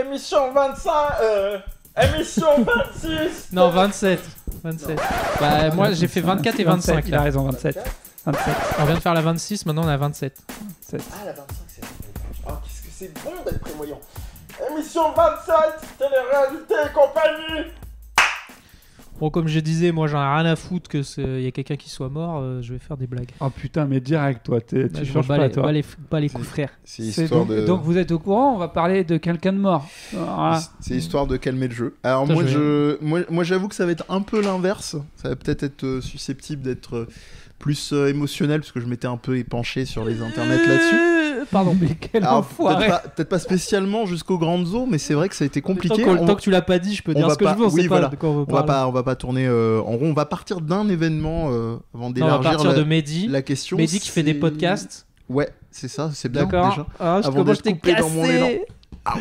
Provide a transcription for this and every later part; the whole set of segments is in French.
émission 25, émission 26. Non, 27. Bah, moi, j'ai fait 24 et 25. Il a raison, 27. On vient de faire la 26, maintenant on est à 27. Ah, la 25, c'est... Oh, qu'est-ce que c'est bon d'être prévoyant. Émission 27, télé-réalité et compagnie. Bon, comme je disais, moi j'en ai rien à foutre que y a quelqu'un qui soit mort, je vais faire des blagues. Oh putain, mais direct, toi, tu Je changes bats pas, les, toi. bats les coups, frère. C'est histoire donc vous êtes au courant, on va parler de quelqu'un de mort. Voilà. C'est histoire de calmer le jeu. Alors Putain, moi j'avoue que ça va être un peu l'inverse. Ça va peut-être être susceptible d'être plus émotionnel parce que je m'étais un peu épanché sur les internets là-dessus. Pardon, mais quel Alors, enfoiré. peut-être pas spécialement jusqu'aux grandes eaux, mais c'est vrai que ça a été compliqué. Tant que tu l'as pas dit, je peux dire ce que je veux, on sait pas de quoi on va parler. On va pas tourner en rond, on va partir d'un événement avant On va d'élargir partir de Mehdi. la question. Mehdi qui fait des podcasts. Ouais, c'est ça, c'est bien D'accord. déjà. Ah, Avant d'être coupé dans mon élan. cassé.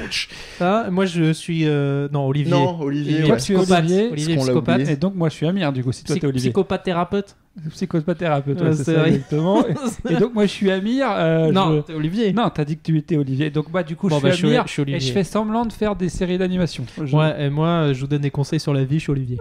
Ouch. Ah, moi je suis non Olivier. Non, Olivier, Toi, ouais. tu es Psychopathe. Olivier, Olivier parce qu'on l'a psychopathe. oublié. Et donc, moi, je suis Amir, du coup, si toi, t'es Olivier. Psychopathe thérapeute. Psychopathe thérapeute, Ouais, ouais, c'est c'est ça, vrai. exactement. Et donc, moi, je suis Amir. Non, t'es Olivier. Non, t'as dit que tu étais Olivier. Donc, bah, du coup, Bon, je suis Amir. je suis Olivier. Et je fais semblant de faire des séries d'animation. Ouais, et moi je vous donne des conseils sur la vie, je suis Olivier.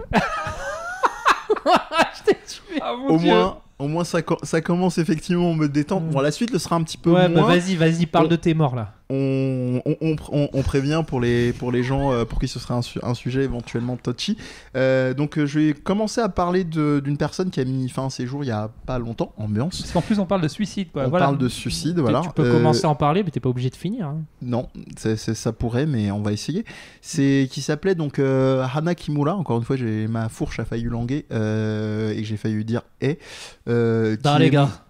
Je t'ai tué. Ah, mon Dieu. Au moins ça commence effectivement à me détendre. Bon, la suite le sera un petit peu Ouais, moins. bah vas-y, parle de tes morts là. On prévient pour les gens pour qui ce serait un sujet éventuellement touchy. Donc je vais commencer à parler d'une personne qui a mis fin à ses jours il y a pas longtemps, ambiance. Parce qu'en plus, on parle de suicide, quoi. On Voilà. parle de suicide, voilà. Tu peux commencer à en parler, mais t'es pas obligé de finir. Hein. Non, ça pourrait, mais on va essayer. C'est qui s'appelait donc Hana Kimura. Encore une fois, ma fourche a failli languer et j'ai failli dire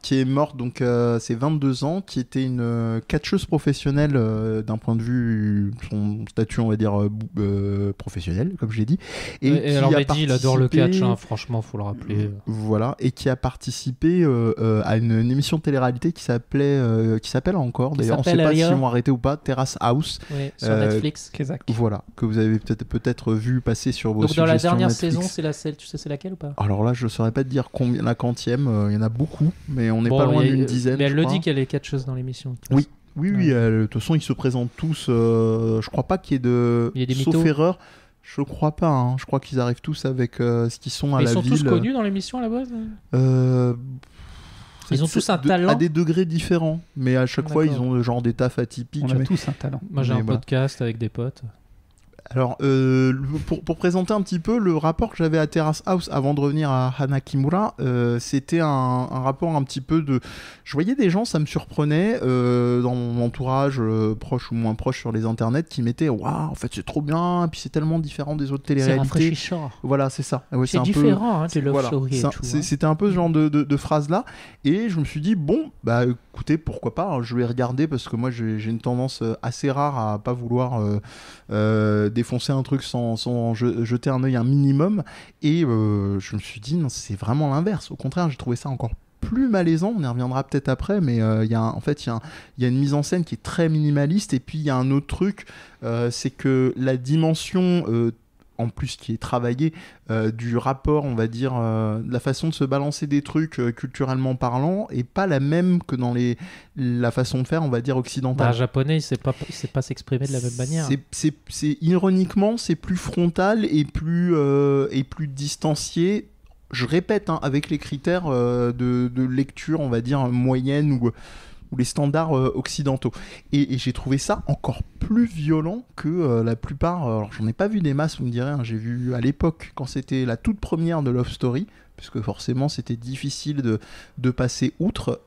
qui est morte donc c'est 22 ans, qui était une catcheuse professionnelle d'un point de vue son statut on va dire professionnel comme j'ai dit Et alors Mehdi il adore le catch, hein, franchement faut le rappeler. Voilà, et qui a participé à une émission de télé-réalité qui s'appelle encore d'ailleurs, on sait pas s'ils vont arrêter ou pas, Terrace House, sur Netflix. Voilà, que vous avez peut-être vu passer sur vos donc dans la dernière Netflix. saison c'est celle, tu sais c'est laquelle ou pas? Alors là je saurais pas te dire la quantième, il y en a beaucoup mais on n'est pas loin d'une dizaine. Mais elle le dit qu'elle est catcheuse dans l'émission. Oui, de toute façon ils se présentent tous, je crois pas qu'il y ait de... Il y a des sauf mythos. erreur, je crois pas, hein. Je crois qu'ils arrivent tous avec ce qu'ils sont à Ils la sont ville. tous connus dans l'émission à la base? Ils ont tous un talent à des degrés différents, mais à chaque fois ils ont genre des tafs atypiques. On a tous un talent. Moi j'ai un podcast avec des potes. Alors, pour présenter un petit peu le rapport que j'avais à Terrace House avant de revenir à Hana Kimura, c'était un rapport un petit peu de... Je voyais des gens, ça me surprenait, dans mon entourage, proche ou moins proche sur les internets, qui mettaient « Waouh, en fait c'est trop bien, et puis c'est tellement différent des autres téléréalités. » C'est rafraîchissant. Voilà, c'est ça. Ouais, c'est différent, de Love Story et tout. C'était un peu ce genre de phrase-là, et je me suis dit, bon, bah écoutez, pourquoi pas, hein, je vais regarder, parce que moi j'ai une tendance assez rare à pas vouloir... défoncer un truc sans jeter un œil un minimum, et je me suis dit non, c'est vraiment l'inverse, au contraire j'ai trouvé ça encore plus malaisant, on y reviendra peut-être après, mais il y a une mise en scène qui est très minimaliste, et puis il y a un autre truc, c'est que la dimension en plus qui est travaillé du rapport, on va dire, de la façon de se balancer des trucs culturellement parlant, et pas la même que dans la façon de faire, on va dire, occidentale. Un japonais, il sait pas s'exprimer de la même manière. C'est ironiquement, c'est plus frontal et plus distancié. Je répète, hein, avec les critères de lecture, on va dire, moyenne ou les standards occidentaux. Et j'ai trouvé ça encore plus violent que la plupart... alors j'en ai pas vu des masses, vous me direz, hein, j'ai vu à l'époque, quand c'était la toute première de Love Story, puisque forcément c'était difficile de passer outre.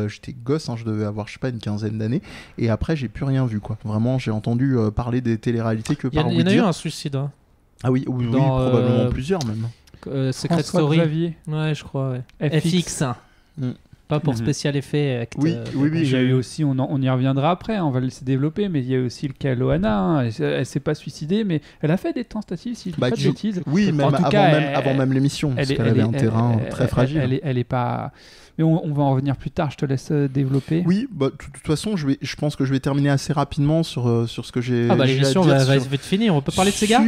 J'étais gosse, hein, je devais avoir, je sais pas, une quinzaine d'années, et après j'ai plus rien vu, quoi. Vraiment, j'ai entendu parler des téléréalités que par Il y en a eu un suicide. Hein. Ah oui, probablement plusieurs même. Secret François Story. Xavier. Ouais, je crois. Ouais. FX. Pas pour spécial effet. Acte, oui, il y a eu aussi, on y reviendra après, on va le laisser développer, mais il y a aussi le cas Loana, hein. Elle s'est pas suicidée, mais elle a fait des tentatives, si je dis pas de bêtises. Oui, même avant même l'émission, parce qu'elle avait un terrain très fragile. Elle est pas... Mais on va en revenir plus tard, je te laisse développer. Oui, de toute façon, je pense que je vais terminer assez rapidement sur ce que j'ai Ah bah l'émission va vite finir, on peut parler de ces gars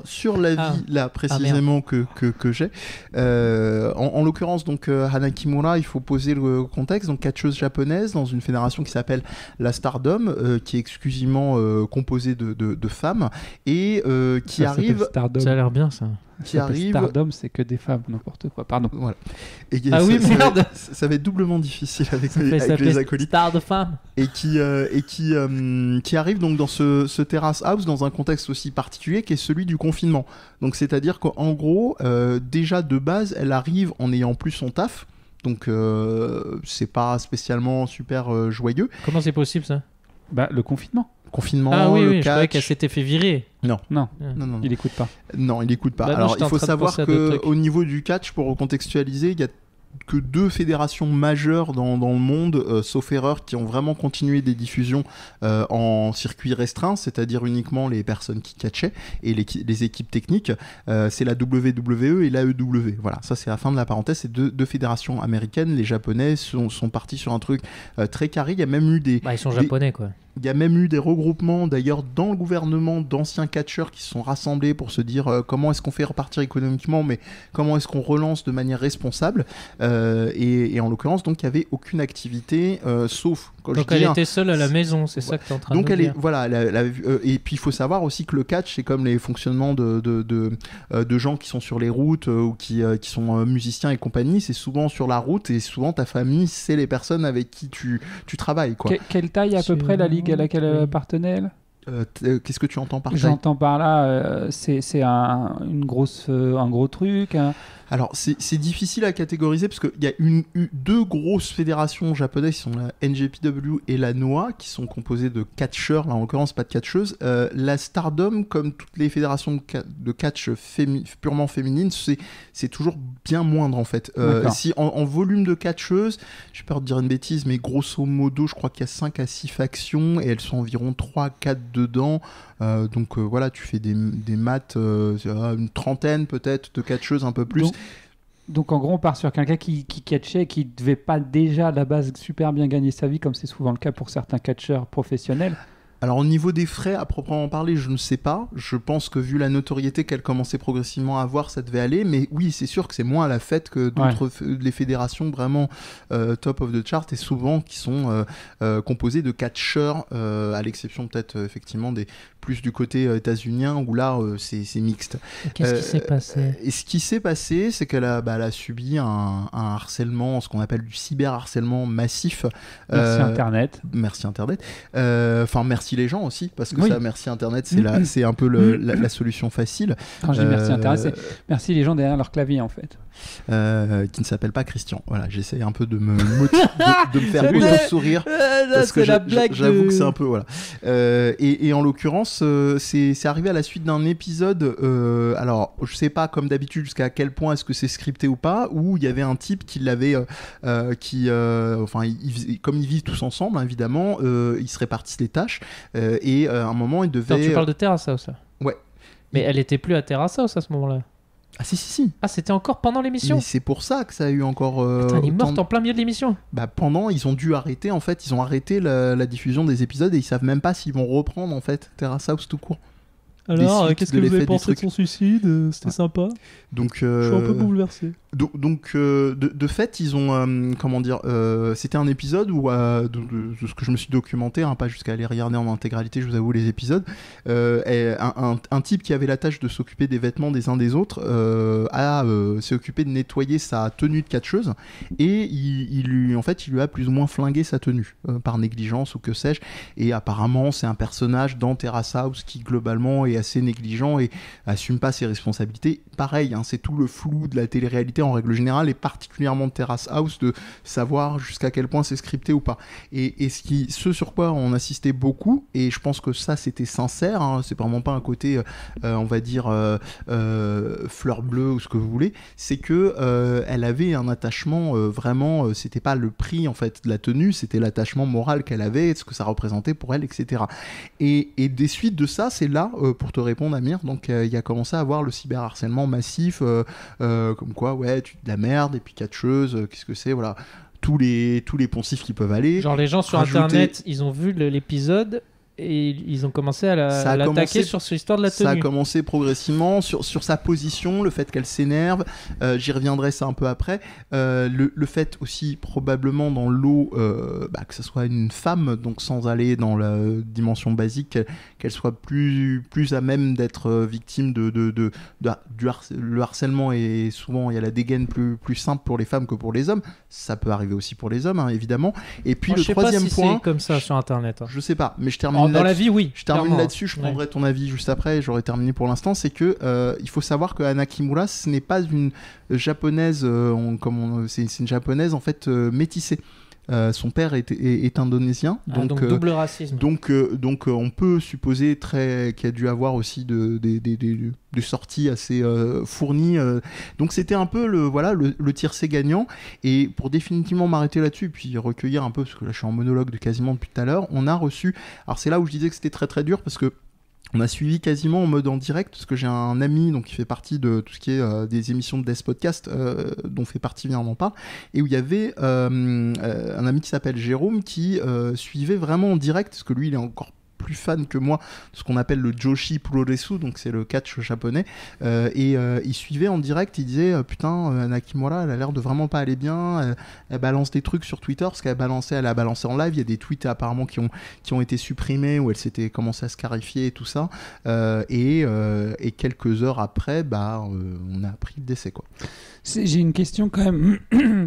sur la vie, là, précisément, que j'ai. En l'occurrence, donc, Hana Kimura, il faut poser contexte, donc catcheuse japonaise dans une fédération qui s'appelle la Stardom, qui est exclusivement composée de femmes et qui Ça s'appelle arrive. Stardom. Ça a l'air bien ça. Qui arrive. Stardom, c'est que des femmes, n'importe quoi. Pardon. Voilà. Et Ah oui, merde. ça va être doublement difficile avec Ça les acolytes. Star de femme. Et qui arrive donc dans ce terrace house dans un contexte aussi particulier qui est celui du confinement. Donc c'est-à-dire qu'en gros, déjà de base, elle arrive en n'ayant plus son taf. Donc c'est pas spécialement super joyeux. Comment c'est possible ça? Bah, le confinement. Confinement, Ah oui, le oui, je croyais catch. qu'elle s'était fait virer. Non, Non. il écoute pas. Non, il écoute pas. Bah non, Alors, j'étais il en faut train de savoir penser à d'autres trucs. qu'au niveau du catch, pour recontextualiser, il y a que 2 fédérations majeures dans le monde, sauf erreur, qui ont vraiment continué des diffusions en circuit restreint, c'est-à-dire uniquement les personnes qui catchaient et les équipes techniques. C'est la WWE et l'AEW. Voilà, ça c'est la fin de la parenthèse. C'est deux fédérations américaines. Les Japonais sont partis sur un truc très carré. Il y a même eu des... Bah, ils sont japonais quoi. Il y a même eu des regroupements d'ailleurs dans le gouvernement d'anciens catcheurs qui se sont rassemblés pour se dire comment est-ce qu'on fait repartir économiquement, mais comment est-ce qu'on relance de manière responsable. Et en l'occurrence, donc il n'y avait aucune activité sauf quand donc je elle dis, était seule à la maison, c'est ça que tu es en train donc de elle dire. est voilà et puis il faut savoir aussi que le catch c'est comme les fonctionnements de gens qui sont sur les routes ou qui sont musiciens et compagnie, c'est souvent sur la route et souvent ta famille c'est les personnes avec qui tu travailles quoi. Quelle taille à peu près la ligue à laquelle elle appartenait elle Qu'est-ce que tu entends par taille? J'entends par là, c'est un gros truc. Alors, c'est difficile à catégoriser parce qu'il y a deux grosses fédérations japonaises qui sont la NJPW et la NOAH qui sont composées de catcheurs, là en l'occurrence pas de catcheuses. La Stardom, comme toutes les fédérations de catch purement féminines, c'est toujours bien moindre en fait. Si en volume de catcheuses, j'ai peur de dire une bêtise, mais grosso modo, je crois qu'il y a 5 à 6 factions et elles sont environ 3 à 4 dedans. Donc voilà, tu fais des maths, une trentaine peut-être de catcheuses, un peu plus. Donc en gros, on part sur quelqu'un qui catchait et qui devait pas déjà à la base super bien gagner sa vie, comme c'est souvent le cas pour certains catcheurs professionnels. Alors au niveau des frais à proprement parler, je ne sais pas. Je pense que vu la notoriété qu'elle commençait progressivement à avoir, ça devait aller. Mais oui, c'est sûr que c'est moins à la fête que d'autres les fédérations vraiment top of the chart et souvent qui sont composées de catcheurs, à l'exception peut-être effectivement des plus du côté états-unien où là c'est mixte. Et qu'est-ce qui s'est passé? Et ce qui s'est passé, c'est qu'elle a subi un harcèlement, ce qu'on appelle du cyberharcèlement massif. Merci Internet. Merci Internet. Enfin merci les gens aussi, parce que oui. ça, merci Internet, c'est un peu la solution facile. Quand je dis merci Internet, c'est merci les gens derrière leur clavier en fait. Qui ne s'appelle pas Christian. Voilà, j'essaie un peu de me faire sourire parce que j'avoue que c'est un peu voilà. Et en l'occurrence, c'est arrivé à la suite d'un épisode. Alors, je sais pas comme d'habitude jusqu'à quel point est-ce que c'est scripté ou pas, où il y avait un type qui l'avait, enfin, comme ils vivent tous ensemble, hein, évidemment, ils se répartissent les tâches et à un moment, il devait. Attends, tu parles de Terrace House là. Ouais. Mais elle était plus à Terrace House à ce moment-là. Ah si. Ah, c'était encore pendant l'émission. Mais c'est pour ça que ça a eu encore... Attends, elle est morte en plein milieu de l'émission. Bah pendant, ils ont dû arrêter, en fait, ils ont arrêté la diffusion des épisodes et ils savent même pas s'ils vont reprendre, en fait, Terrace House tout court. Alors, qu'est-ce que vous avez pensé de son suicide? C'était sympa. Donc, je suis un peu bouleversé. Donc, de fait, ils ont, comment dire, c'était un épisode où, de ce que je me suis documenté, hein, pas jusqu'à aller regarder en intégralité, je vous avoue, les épisodes, un type qui avait la tâche de s'occuper des vêtements des uns des autres s'est occupé de nettoyer sa tenue de catcheuse et il lui a plus ou moins flingué sa tenue par négligence ou que sais-je. Et apparemment, c'est un personnage dans Terrace House qui, globalement, est assez négligent et assume pas ses responsabilités. Pareil, hein, c'est tout le flou de la télé-réalité en règle générale et particulièrement de Terrace House de savoir jusqu'à quel point c'est scripté ou pas. Et ce sur quoi on assistait beaucoup, et je pense que ça c'était sincère, hein, c'est vraiment pas un côté on va dire fleur bleue ou ce que vous voulez, c'est que elle avait un attachement vraiment, c'était pas le prix en fait de la tenue, c'était l'attachement moral qu'elle avait, ce que ça représentait pour elle, etc. Et des suites de ça, c'est là pour te répondre Amir, donc il a commencé à avoir le cyberharcèlement massif, comme quoi ouais tu de la merde et puis catcheuse, qu'est-ce que c'est, voilà, tous les poncifs qui peuvent aller. Genre les gens sur internet, ils ont vu l'épisode Et ils ont commencé à l'attaquer sur l'histoire de la tenue. Ça a commencé progressivement sur sa position, le fait qu'elle s'énerve. J'y reviendrai ça un peu après. Le fait aussi probablement dans l'eau que ce soit une femme, donc sans aller dans la dimension basique, qu'elle soit plus à même d'être victime le harcèlement. Et souvent il y a la dégaine plus simple pour les femmes que pour les hommes. Ça peut arriver aussi pour les hommes, hein, évidemment. Et puis le troisième point, c'est comme ça sur internet. Je sais pas, mais je termine dans la vie, oui. Je termine là-dessus, je prendrai ton avis juste après, j'aurai terminé pour l'instant. C'est que il faut savoir que Hana Kimura, ce n'est pas une japonaise, c'est une japonaise en fait métissée. Son père est indonésien, donc double racisme. Donc on peut supposer qu'il y a dû avoir aussi des sorties assez fournies. Donc c'était un peu le tiercé gagnant. Et pour définitivement m'arrêter là-dessus, puis recueillir un peu, parce que là je suis en monologue quasiment depuis tout à l'heure, on a reçu. Alors c'est là où je disais que c'était très très dur, parce que on a suivi quasiment en mode en direct, parce que j'ai un ami qui fait partie de tout ce qui est des émissions de Death Podcast, dont fait partie Viens on en parle, et où il y avait un ami qui s'appelle Jérôme qui suivait vraiment en direct, parce que lui il est encore plus fan que moi de ce qu'on appelle le Joshi Puroresu, donc c'est le catch japonais, et il suivait en direct, il disait putain, Hana Kimura elle a l'air de vraiment pas aller bien, elle balance des trucs sur Twitter, parce qu'elle a balancé en live, il y a des tweets apparemment qui ont été supprimés, où elle s'était commencé à scarifier et tout ça, et quelques heures après on a appris le décès, quoi. J'ai une question quand même,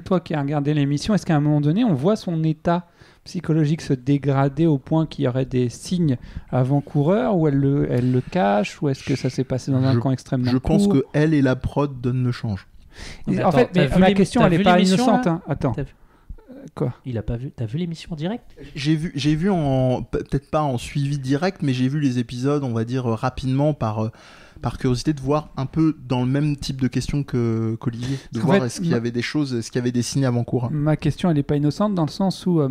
toi qui as regardé l'émission, est-ce qu'à un moment donné on voit son état psychologique se dégrader au point qu'il y aurait des signes avant-coureurs, ou elle le cache, ou est-ce que ça s'est passé dans un camp extrêmement Je court? pense que elle et la prod donnent le change. En fait, ma question elle n'est pas innocente. Hein. Attends. Quoi? T'as vu l'émission en direct? J'ai vu peut-être pas en suivi direct, mais j'ai vu les épisodes, on va dire rapidement par curiosité, de voir un peu dans le même type de questions qu'Olivier, de voir est-ce qu'il y avait des choses, est-ce qu'il y avait des signes avant-cours. Ma question, elle n'est pas innocente dans le sens où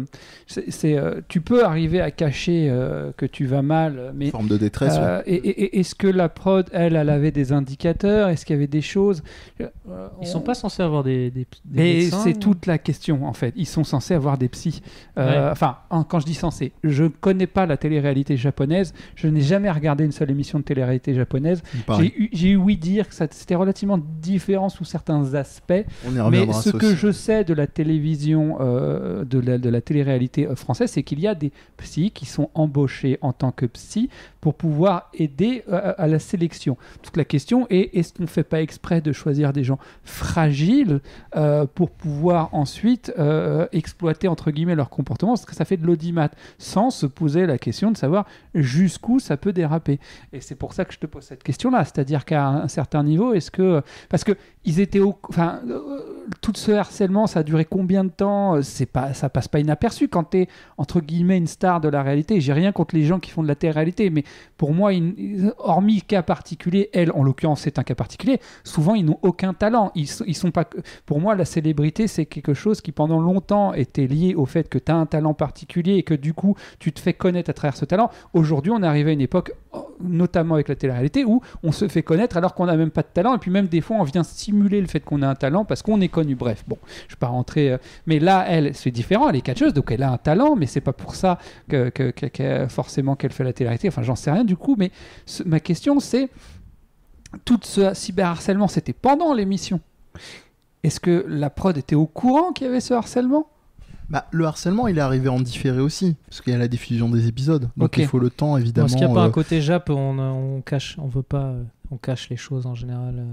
tu peux arriver à cacher que tu vas mal, mais forme de détresse. Et est-ce que la prod, elle avait des indicateurs? Est-ce qu'il y avait des choses? Ils sont pas censés avoir des mais médecins, c'est toute la question en fait. Ils sont censés avoir des psys. Enfin, quand je dis censé, je ne connais pas la télé-réalité japonaise. Je n'ai jamais regardé une seule émission de télé-réalité japonaise. J'ai eu ouï dire que c'était relativement différent sous certains aspects. Mais ce que je sais de la télévision, de la télé-réalité française, c'est qu'il y a des psys qui sont embauchés en tant que psy pour pouvoir aider à la sélection. Toute la question est, est-ce qu'on ne fait pas exprès de choisir des gens fragiles pour pouvoir ensuite exploiter entre guillemets leur comportement, parce que ça fait de l'audimat, sans se poser la question de savoir jusqu'où ça peut déraper. Et c'est pour ça que je te pose cette question-là, c'est-à-dire qu'à un certain niveau, est-ce que... Parce que ils étaient tout ce harcèlement, ça a duré combien de temps? Ça passe pas inaperçu quand t'es, entre guillemets, une star de la réalité. J'ai rien contre les gens qui font de la télé-réalité, mais pour moi, hormis cas particulier, elle, en l'occurrence, c'est un cas particulier, souvent, ils n'ont aucun talent. Ils sont pas... Pour moi, la célébrité, c'est quelque chose qui, pendant longtemps, était lié au fait que tu as un talent particulier et que, du coup, tu te fais connaître à travers ce talent. Aujourd'hui, on est arrivé à une époque, notamment avec la télé-réalité, où on se fait connaître alors qu'on n'a même pas de talent, et puis même des fois, on vient simuler le fait qu'on a un talent parce qu'on est connu. Bref, bon, je ne vais pas rentrer... Mais là, elle, c'est différent, elle est catcheuse, donc elle a un talent, mais c'est pas pour ça forcément qu'elle fait la télé-réalité. Enfin, j'en sais rien du coup, mais ma question, c'est... Tout ce cyberharcèlement, c'était pendant l'émission. Est-ce que la prod était au courant qu'il y avait ce harcèlement? Le harcèlement, il est arrivé en différé aussi, parce qu'il y a la diffusion des épisodes. Donc il faut le temps, évidemment. Parce qu'il n'y a pas un côté Jap, on cache, on veut pas, on cache les choses en général.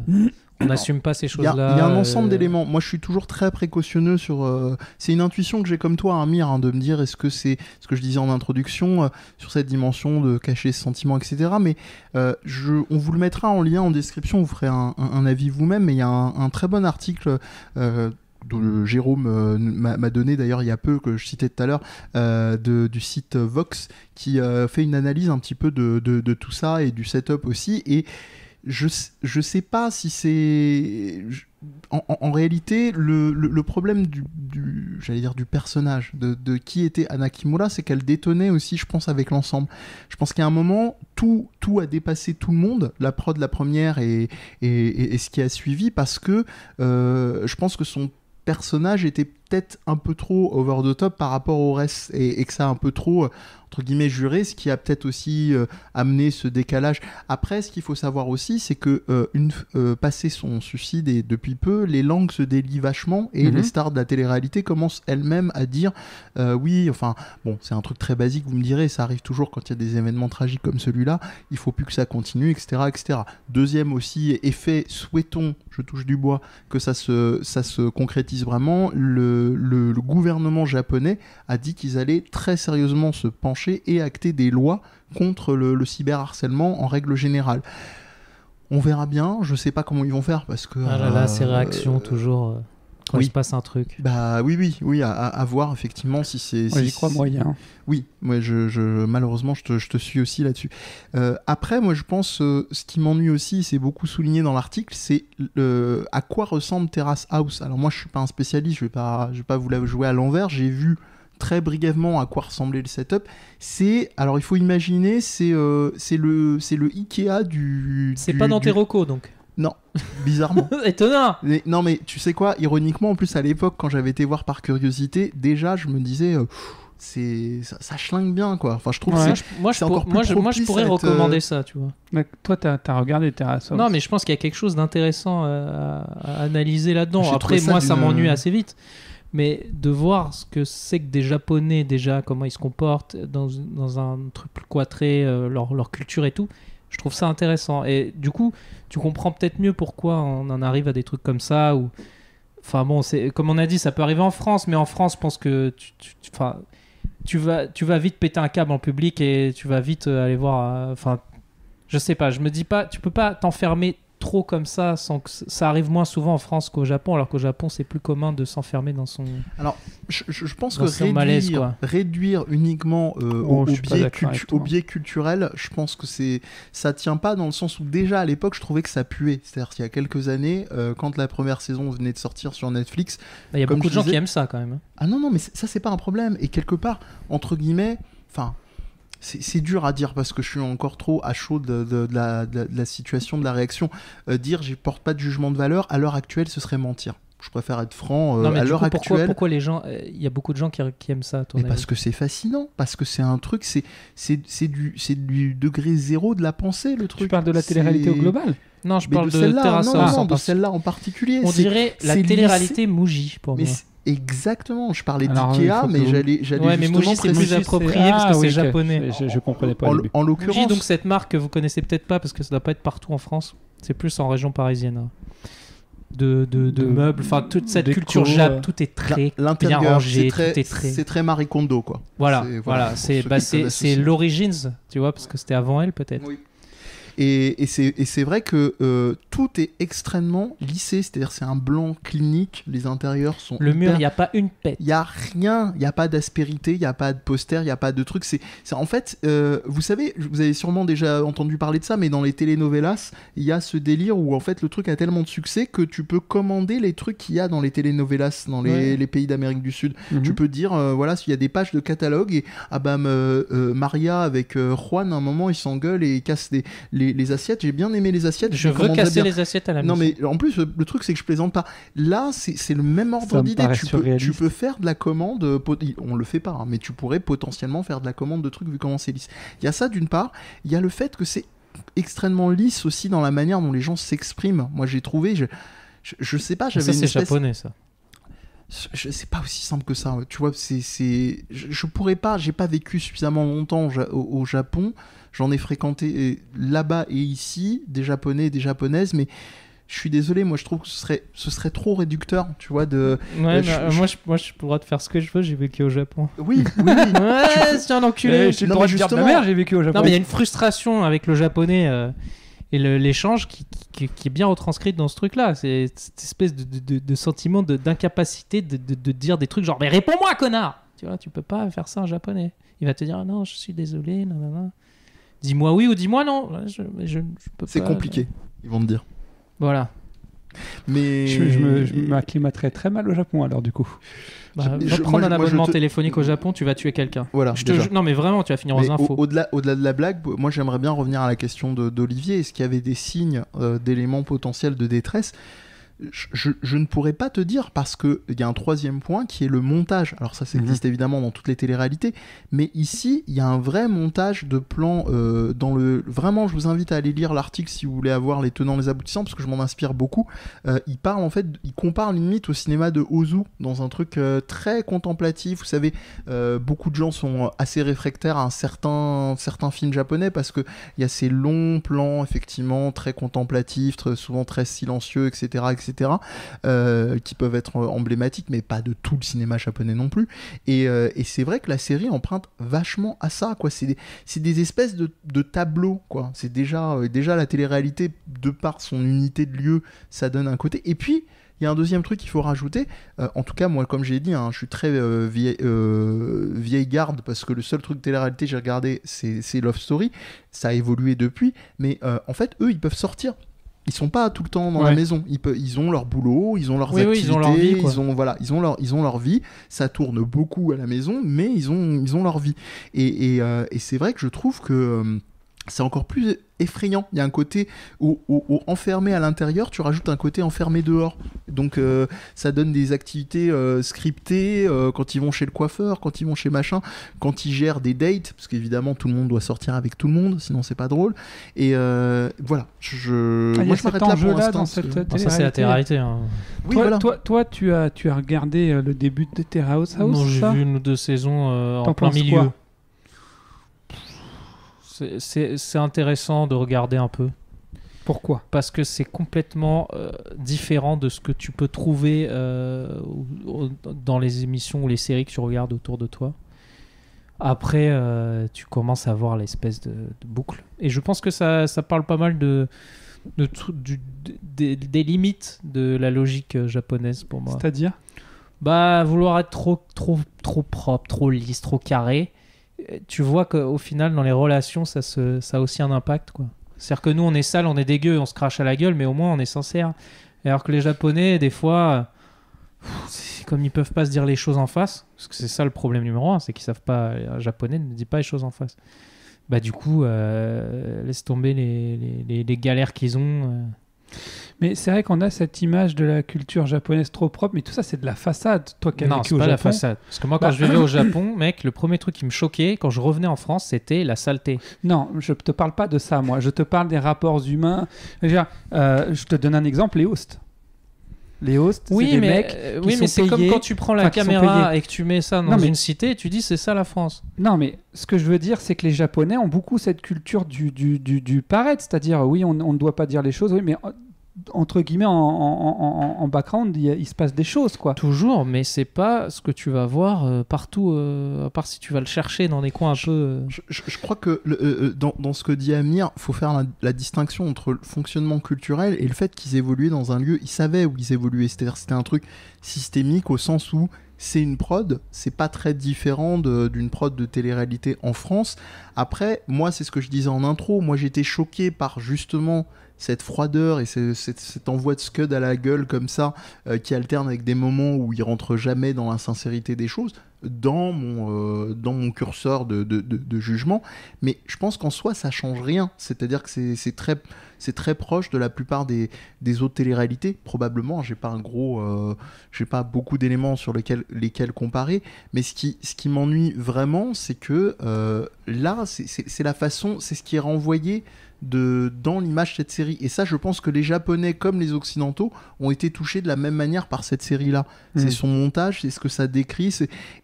On n'assume pas ces choses-là. Il y a un ensemble d'éléments. Moi, je suis toujours très précautionneux sur... C'est une intuition que j'ai comme toi, Amir, de me dire, est-ce que c'est ce que je disais en introduction, sur cette dimension de cacher ses sentiments, etc. Mais on vous le mettra en lien en description, vous ferez un avis vous-même, mais il y a un très bon article... dont Jérôme m'a donné d'ailleurs il y a peu, que je citais tout à l'heure, du site Vox, qui fait une analyse un petit peu de tout ça et du setup aussi, et je sais pas si c'est... En réalité, le problème j'allais dire du personnage, de qui était Hana Kimura, c'est qu'elle détonnait aussi, je pense, avec l'ensemble. Je pense qu'à un moment, tout a dépassé tout le monde, la prod, la première et ce qui a suivi, parce que je pense que son personnage était peut-être un peu trop over the top par rapport au reste et que ça a un peu trop entre guillemets juré, ce qui a peut-être aussi amené ce décalage. Après, ce qu'il faut savoir aussi, c'est que passé son suicide et depuis peu, les langues se délient vachement et les stars de la télé-réalité commencent elles-mêmes à dire oui, enfin bon, c'est un truc très basique, vous me direz, ça arrive toujours quand il y a des événements tragiques comme celui-là, il faut plus que ça continue, etc., etc. Deuxième aussi effet, souhaitons, je touche du bois, que ça se concrétise vraiment. Le gouvernement japonais a dit qu'ils allaient très sérieusement se pencher et acter des lois contre le cyberharcèlement en règle générale. On verra bien, je sais pas comment ils vont faire parce que... Ah là là, ces réactions toujours... quand il se passe un truc. Bah oui, à voir effectivement si c'est... J'y crois moyen. Oui, moi malheureusement je te suis aussi là-dessus. Après, moi je pense, ce qui m'ennuie aussi, c'est beaucoup souligné dans l'article, c'est à quoi ressemble Terrace House. Alors moi je suis pas un spécialiste, je vais pas vous la jouer à l'envers, j'ai vu très brièvement à quoi ressemblait le setup. Alors il faut imaginer, c'est le Ikea du... C'est pas dans tes recos donc. Non, bizarrement. Étonnant. Non mais tu sais quoi, ironiquement en plus à l'époque quand j'avais été voir par curiosité, déjà je me disais ça schlingue bien quoi. Enfin je trouve que moi je pourrais recommander ça, tu vois. Mais toi t'as regardé Terrace House. Non mais je pense qu'il y a quelque chose d'intéressant à analyser là-dedans. Après moi ça m'ennuie assez vite. Mais de voir ce que c'est que des Japonais déjà, comment ils se comportent dans un truc plus cloîtré, leur culture et tout, je trouve ça intéressant. Et du coup, tu comprends peut-être mieux pourquoi on en arrive à des trucs comme ça. Enfin bon, comme on a dit, ça peut arriver en France, mais en France, je pense que tu vas vite péter un câble en public et tu vas vite aller voir... Enfin, je sais pas, je me dis pas, tu peux pas t'enfermer trop comme ça sans que ça arrive moins souvent en France qu'au Japon, alors qu'au Japon c'est plus commun de s'enfermer dans son... Alors je pense que réduire uniquement au biais culturel, je pense que ça tient pas dans le sens où déjà à l'époque je trouvais que ça puait, c'est-à-dire qu'il y a quelques années quand la première saison venait de sortir sur Netflix, il y a beaucoup de gens qui aiment ça quand même. Ah non mais ça c'est pas un problème, et quelque part entre guillemets, enfin c'est dur à dire parce que je suis encore trop à chaud de la situation, de la réaction. Dire je porte pas de jugement de valeur, à l'heure actuelle, ce serait mentir. Je préfère être franc. Non, mais à l'heure actuelle. Pourquoi les gens. Il y a beaucoup de gens qui aiment ça, toi. Mais parce que c'est fascinant, parce que c'est un truc, c'est du degré zéro de la pensée, le truc. Tu parles de la télé-réalité au global ? Non, je parle de Terrace House. Non, de celle-là en particulier. On dirait la télé-réalité Muji pour moi. Exactement, je parlais d'Ikea, mais j'allais ouais, mais Muji c'est plus approprié parce que c'est japonais. Je comprenais pas. En l'occurrence, Muji, donc cette marque que vous connaissez peut-être pas parce que ça doit pas être partout en France. C'est plus en région parisienne. Hein. De meubles, enfin toute cette culture Jap, tout est très bien rangé, c'est très Marie Kondo quoi. Voilà, c'est l'Origins, tu vois, parce que c'était avant elle peut-être. Oui. Et c'est vrai que tout est extrêmement lissé, c'est-à-dire c'est un blanc clinique, les intérieurs sont... Le mur, il n'y a pas une pète. Il n'y a rien, il n'y a pas d'aspérité, il n'y a pas de poster, il n'y a pas de truc. C'est en fait, vous savez, vous avez sûrement déjà entendu parler de ça, mais dans les telenovelas, il y a ce délire où en fait le truc a tellement de succès que tu peux commander les trucs qu'il y a dans les telenovelas, dans les pays d'Amérique du Sud. Tu peux dire, voilà, s'il y a des pages de catalogue et Maria avec Juan, à un moment, ils s'engueulent et ils cassent les assiettes. J'ai bien aimé les assiettes. Je veux casser les assiettes à la maison. Non mais en plus le truc c'est que je plaisante pas. Là c'est le même ordre d'idée. Tu peux faire de la commande. On le fait pas, hein, mais tu pourrais potentiellement faire de la commande de trucs vu comment c'est lisse. Il y a ça d'une part. Il y a le fait que c'est extrêmement lisse aussi dans la manière dont les gens s'expriment. Moi j'ai trouvé. Je sais pas. J'avais ça c'est japonais ça. C'est pas aussi simple que ça. Tu vois, je pourrais pas. J'ai pas vécu suffisamment longtemps au Japon. J'en ai fréquenté là-bas et ici des Japonais et des Japonaises, mais je suis désolé, moi je trouve que ce serait trop réducteur, tu vois. Moi j'ai le droit de faire ce que je veux, j'ai vécu au Japon. Oui. Ouais, c'est un enculé. J'ai le droit de dire de ma mère, j'ai vécu au Japon. Non, mais il y a une frustration avec le japonais et l'échange qui est bien retranscrite dans ce truc-là. C'est cette espèce de sentiment d'incapacité de dire des trucs genre mais réponds-moi, connard. Tu vois, tu peux pas faire ça en japonais. Il va te dire non, je suis désolé, non. Dis-moi oui ou dis-moi non. Je peux pas. C'est compliqué, ils vont te dire. Voilà. Mais je m'acclimaterais très mal au Japon alors du coup. Va prendre un abonnement téléphonique au Japon, tu vas tuer quelqu'un. Voilà. Non mais vraiment, tu vas finir aux infos. Au-delà de la blague, moi j'aimerais bien revenir à la question d'Olivier. Est-ce qu'il y avait des signes d'éléments potentiels de détresse ? je ne pourrais pas te dire, parce qu'il y a un troisième point qui est le montage. Alors ça existe évidemment dans toutes les téléréalités, mais ici il y a un vrai montage de plans vraiment, je vous invite à aller lire l'article si vous voulez avoir les tenants, les aboutissants, parce que je m'en inspire beaucoup. Il compare limite au cinéma de Ozu, dans un truc très contemplatif. Vous savez, beaucoup de gens sont assez réfractaires à certains films japonais, parce qu'il y a ces longs plans effectivement très contemplatifs, souvent très silencieux, etc., qui peuvent être emblématiques, mais pas de tout le cinéma japonais non plus. Et c'est vrai que la série emprunte vachement à ça, quoi. C'est des espèces de tableaux, quoi. C'est déjà la télé-réalité, de par son unité de lieu, ça donne un côté. Et puis il y a un deuxième truc qu'il faut rajouter, en tout cas moi, comme j'ai dit, je suis très vieille garde, parce que le seul truc télé-réalité que j'ai regardé c'est Love Story. Ça a évolué depuis, mais en fait eux ils peuvent sortir. Ils sont pas tout le temps dans la maison. Ils ont leur boulot, ils ont leurs activités, ils ont leur vie, quoi. Ils ont leur vie. Ça tourne beaucoup à la maison, mais ils ont leur vie. Et c'est vrai que je trouve que c'est encore plus effrayant. Il y a un côté où enfermé à l'intérieur, tu rajoutes un côté enfermé dehors. Donc ça donne des activités scriptées quand ils vont chez le coiffeur, quand ils vont chez machin, quand ils gèrent des dates, parce qu'évidemment tout le monde doit sortir avec tout le monde, sinon c'est pas drôle. Et voilà. Moi je m'arrête là pour l'instant. Ça c'est la télé-réalité. Hein. Oui, toi tu as regardé le début de Terrace House? Non, j'ai vu une ou deux saisons en plein milieu. Quoi? C'est intéressant de regarder un peu. Pourquoi ? Parce que c'est complètement différent de ce que tu peux trouver dans les émissions ou les séries que tu regardes autour de toi. Après, tu commences à voir l'espèce de boucle. Et je pense que ça parle pas mal des limites de la logique japonaise pour moi. C'est-à-dire ? Vouloir être trop propre, trop lisse, trop carré. Tu vois qu'au final, dans les relations, ça a aussi un impact, quoi. C'est-à-dire que nous, on est sale, on est dégueu, on se crache à la gueule, mais au moins, on est sincère. Alors que les Japonais, des fois, c'est comme ils peuvent pas se dire les choses en face, parce que c'est ça le problème numéro 1, c'est qu'ils savent pas. Un Japonais ne dit pas les choses en face. Du coup, laisse tomber les galères qu'ils ont. Mais c'est vrai qu'on a cette image de la culture japonaise trop propre, mais tout ça c'est de la façade. Toi qui as vécu au Japon. Non, c'est pas la façade. Parce que moi, quand je vivais au Japon, mec, le premier truc qui me choquait quand je revenais en France, c'était la saleté. Non, je te parle pas de ça, moi. Je te parle des rapports humains. Déjà, je te donne un exemple, les hosts. Les hosts, c'est des mecs qui sont c'est payés, comme quand tu prends la caméra et que tu mets ça dans une cité et tu dis c'est ça la France. Non, mais ce que je veux dire, c'est que les Japonais ont beaucoup cette culture du paraître, c'est-à-dire oui, on ne doit pas dire les choses, oui, mais entre guillemets en background il se passe des choses, quoi. Toujours, mais c'est pas ce que tu vas voir partout, à part si tu vas le chercher dans des coins un peu je crois que dans ce que dit Amir, faut faire la distinction entre le fonctionnement culturel et le fait qu'ils évoluaient dans un lieu. Ils savaient où ils évoluaient, c'est-à-dire c'était un truc systémique au sens où c'est une prod, c'est pas très différent d'une prod de télé-réalité en France. Après, moi c'est ce que je disais en intro, moi j'étais choqué par justement cette froideur et cet envoi de scud à la gueule comme ça, qui alterne avec des moments où il rentre jamais dans la sincérité des choses, dans mon curseur de jugement. Mais je pense qu'en soi ça change rien, c'est-à-dire que c'est très proche de la plupart des autres téléréalités. Probablement, j'ai pas beaucoup d'éléments sur lesquels comparer, mais ce qui m'ennuie vraiment, c'est que là c'est la façon, c'est ce qui est renvoyé dans l'image de cette série. Et ça, je pense que les Japonais comme les Occidentaux ont été touchés de la même manière par cette série-là. C'est son montage, c'est ce que ça décrit.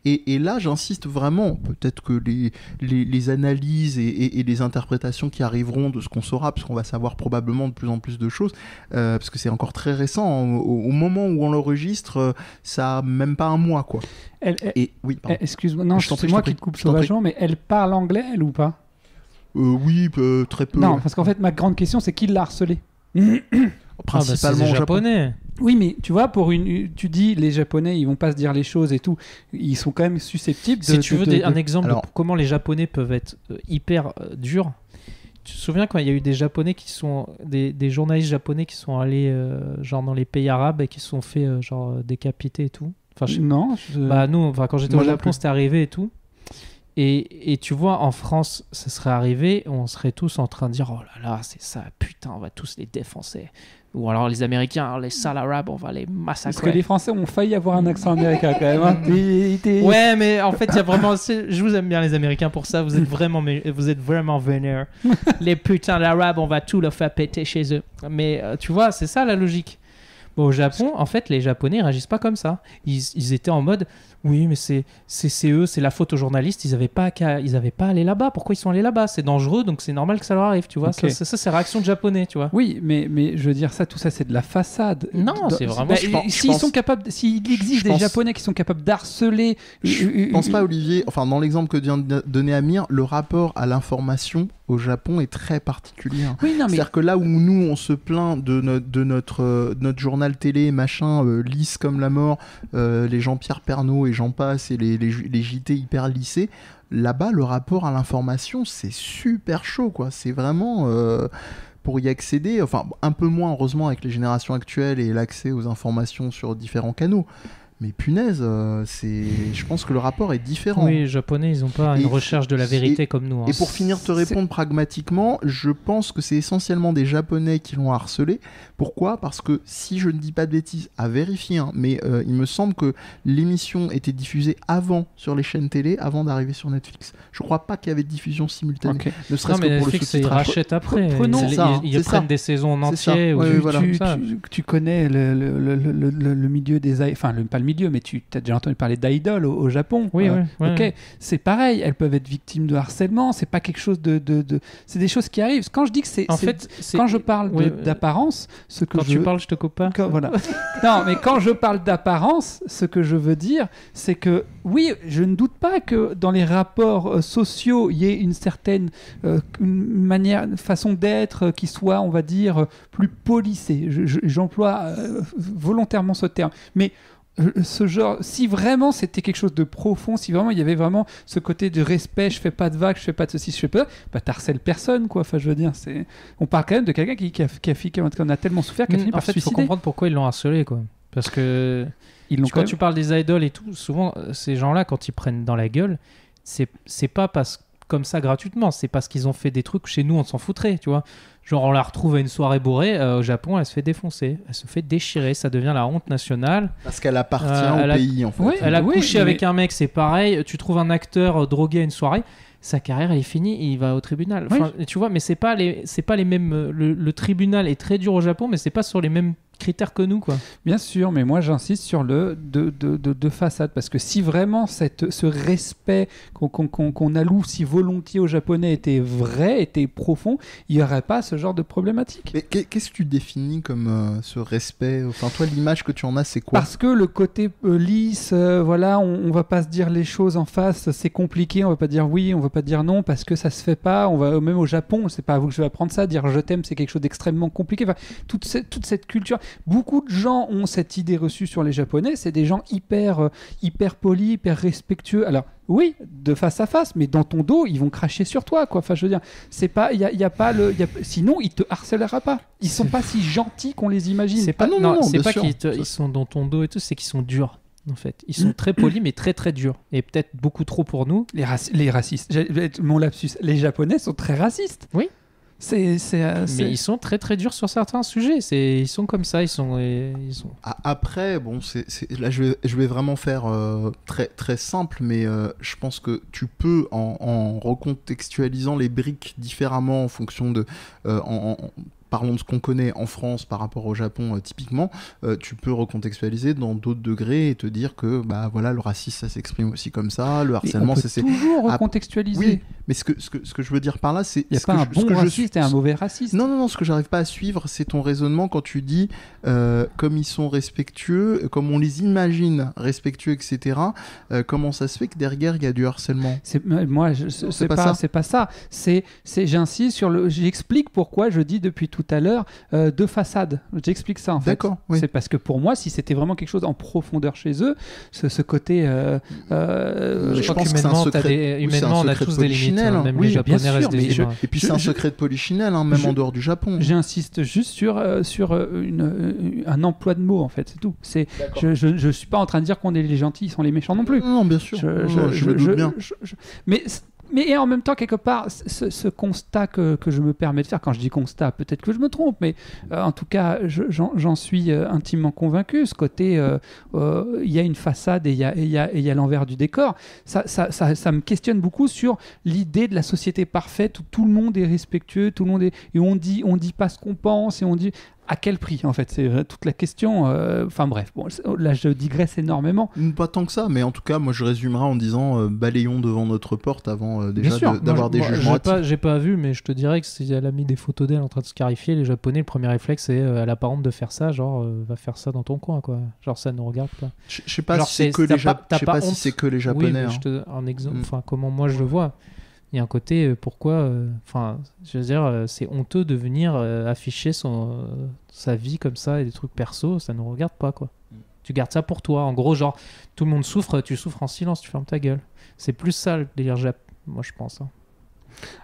Et là, j'insiste vraiment, peut-être que les analyses et les interprétations qui arriveront de ce qu'on saura, parce qu'on va savoir probablement de plus en plus de choses, parce que c'est encore très récent. Au moment où on l'enregistre, ça a même pas un mois, quoi. Oui, excuse-moi, non, c'est moi qui te coupe sauvagement, mais elle parle anglais, elle, ou pas ? Oui, très peu. Non, parce qu'en fait, ma grande question, c'est qui l'a harcelé ? Principalement c'est japonais. Oui, mais tu vois, tu dis les Japonais, ils vont pas se dire les choses et tout. Ils sont quand même susceptibles de... Si tu veux un exemple de comment les Japonais peuvent être hyper durs, tu te souviens quand il y a eu des Japonais qui sont... Des journalistes japonais qui sont allés genre dans les pays arabes et qui se sont fait genre décapiter et tout. Non. Nous, quand j'étais au Japon, c'était arrivé et tout. Et tu vois, en France, ça serait arrivé, on serait tous en train de dire oh là là, c'est ça, putain, on va tous les défoncer. Ou alors les Américains, les sales arabes, on va les massacrer. Parce que les Français ont failli avoir un accent américain quand même. Hein. Ouais, mais en fait, il y a vraiment. Je vous aime bien les Américains pour ça. Vous êtes vraiment vénères. Les putains d'arabes, on va tout leur faire péter chez eux. Mais tu vois, c'est ça la logique. Bon, au Japon, en fait, les Japonais réagissent pas comme ça. Ils étaient en mode oui, mais c'est eux, c'est la faute aux journalistes. Ils avaient pas à aller là-bas. Pourquoi ils sont allés là-bas? C'est dangereux, donc c'est normal que ça leur arrive, tu vois. Okay. Ça, c'est réaction de Japonais, tu vois. Oui, mais je veux dire ça, tout ça, c'est de la façade. Non, c'est vraiment. S'il existe des Japonais qui sont capables d'harceler. Je pense pas, Olivier. Enfin, dans l'exemple que vient de donner Amir, le rapport à l'information au Japon est très particulier. Oui, non, mais... C'est-à-dire que là où nous on se plaint de notre journal télé machin lisse comme la mort, les Jean-Pierre Pernaut et j'en passe et les JT hyper lissés, là-bas le rapport à l'information c'est super chaud quoi. C'est vraiment pour y accéder, enfin un peu moins heureusement avec les générations actuelles et l'accès aux informations sur différents canaux. Mais punaise, je pense que le rapport est différent. Oui, les Japonais, ils n'ont pas une recherche de la vérité comme nous. Hein. Et pour finir te répondre pragmatiquement, je pense que c'est essentiellement des Japonais qui l'ont harcelé. Pourquoi ? Parce que si je ne dis pas de bêtises, à vérifier, hein, mais il me semble que l'émission était diffusée avant sur les chaînes télé, avant d'arriver sur Netflix. Je ne crois pas qu'il y avait de diffusion simultanée. Okay. Ne serait-ce que pour le sous-titrage. Ils rachètent après. Ils prennent des saisons en entier. Tu connais le milieu des... Enfin, pas le milieu, mais tu as déjà entendu parler d'idoles au Japon. Oui, ok, c'est pareil, elles peuvent être victimes de harcèlement, c'est pas quelque chose de... C'est des choses qui arrivent. Quand je dis que c'est... Quand je parle d'apparence, ce que tu parles, je te coupe pas. Voilà. Non, mais quand je parle d'apparence, ce que je veux dire, c'est que, oui, je ne doute pas que dans les rapports sociaux, il y ait une certaine une façon d'être qui soit, on va dire, plus polissée. J'emploie volontairement ce terme. Mais ce genre, si vraiment c'était quelque chose de profond, si vraiment il y avait vraiment ce côté de respect, je fais pas de vagues, je fais pas de ceci, je fais pas, bah t'harcèles personne quoi. Enfin je veux dire, on parle quand même de quelqu'un qui a tellement souffert qu'il a fini par se suicider. Il faut comprendre pourquoi ils l'ont harcelé quoi. Parce que quand tu parles des idoles et tout, souvent ces gens-là quand ils prennent dans la gueule, c'est pas comme ça gratuitement, c'est parce qu'ils ont fait des trucs chez nous on s'en foutrait, tu vois. Genre on la retrouve à une soirée bourrée au Japon, elle se fait défoncer, elle se fait déchirer, ça devient la honte nationale. Parce qu'elle appartient au pays en fait. Oui, elle a couché avec un mec, c'est pareil. Tu trouves un acteur drogué à une soirée, sa carrière elle est finie, et il va au tribunal. Enfin, tu vois, mais c'est pas les mêmes. Le tribunal est très dur au Japon, mais c'est pas sur les mêmes critères que nous quoi. Bien sûr, mais moi j'insiste sur le de façade parce que si vraiment ce respect qu'on alloue si volontiers aux Japonais était vrai, était profond, il n'y aurait pas ce genre de problématique. Mais qu'est-ce que tu définis comme ce respect? Enfin toi l'image que tu en as c'est quoi? Parce que le côté lisse, voilà, on va pas se dire les choses en face, c'est compliqué, on va pas dire oui, on va pas dire non parce que ça se fait pas, on va même au Japon, c'est pas à vous que je vais apprendre ça, dire je t'aime c'est quelque chose d'extrêmement compliqué, enfin, toute cette culture. Beaucoup de gens ont cette idée reçue sur les Japonais, c'est des gens hyper polis, hyper respectueux. Alors oui, de face à face, mais dans ton dos, ils vont cracher sur toi, quoi. Enfin, je veux dire, c'est pas, il y a pas sinon ils te harcèlera pas. Ils sont pas si gentils qu'on les imagine. C'est pas, non, c'est pas qu'ils sont dans ton dos et tout, c'est qu'ils sont durs. En fait, ils sont très polis, mais très très durs, et peut-être beaucoup trop pour nous. Les racistes. Mon lapsus. Les Japonais sont très racistes. Oui. Mais ils sont très très durs sur certains sujets. Ils sont comme ça. Ils sont. Après, bon, là je vais vraiment faire très très simple, mais je pense que tu peux en recontextualisant les briques différemment en fonction de parlons de ce qu'on connaît en France par rapport au Japon typiquement, tu peux recontextualiser dans d'autres degrés et te dire que bah voilà le racisme ça s'exprime aussi comme ça, le harcèlement c'est toujours recontextualiser. Oui, mais ce que je veux dire par là c'est il n'y a pas un bon raciste et un mauvais raciste. Non, ce que j'arrive pas à suivre c'est ton raisonnement quand tu dis comme ils sont respectueux, comme on les imagine respectueux etc. Comment ça se fait que derrière il y a du harcèlement? C'est pas ça. C'est j'insiste sur j'explique pourquoi je dis depuis tout tout à l'heure, de façade. J'explique ça en fait. D'accord, oui. C'est parce que pour moi, si c'était vraiment quelque chose en profondeur chez eux, ce côté... je pense qu'humainement, on a tous des limites. Même les Japonais restent des humains. Et puis c'est un secret de polichinelle, même en dehors du Japon. J'insiste juste sur un emploi de mots, en fait, c'est tout. Je suis pas en train de dire qu'on est les gentils, ils sont les méchants non plus. Non, bien sûr. Je me doute bien. Mais en même temps, quelque part, ce constat que je me permets de faire, quand je dis constat, peut-être que je me trompe, mais en tout cas, j'en suis intimement convaincu. Ce côté, il y a une façade et il y a l'envers du décor. Ça me questionne beaucoup sur l'idée de la société parfaite où tout le monde est respectueux, et on dit pas ce qu'on pense, et on dit... À quel prix, en fait? C'est toute la question. Enfin bref, bon, là je digresse énormément. Pas tant que ça, mais en tout cas, moi je résumerai en disant balayons devant notre porte avant déjà d'avoir des jugements. J'ai pas vu, mais je te dirais que si elle a mis des photos d'elle en train de se scarifier, les Japonais, le premier réflexe c'est elle a pas honte de faire ça, genre va faire ça dans ton coin, quoi. Genre ça ne regarde pas. Je sais pas si c'est que les Japonais. Oui, un exemple. Enfin, comment moi je le vois. Il y a un côté, pourquoi... je veux dire, c'est honteux de venir afficher sa vie comme ça et des trucs perso, ça ne regarde pas, quoi. Tu gardes ça pour toi. En gros, genre, tout le monde souffre, tu souffres en silence, tu fermes ta gueule. C'est plus ça, le délire moi, je pense.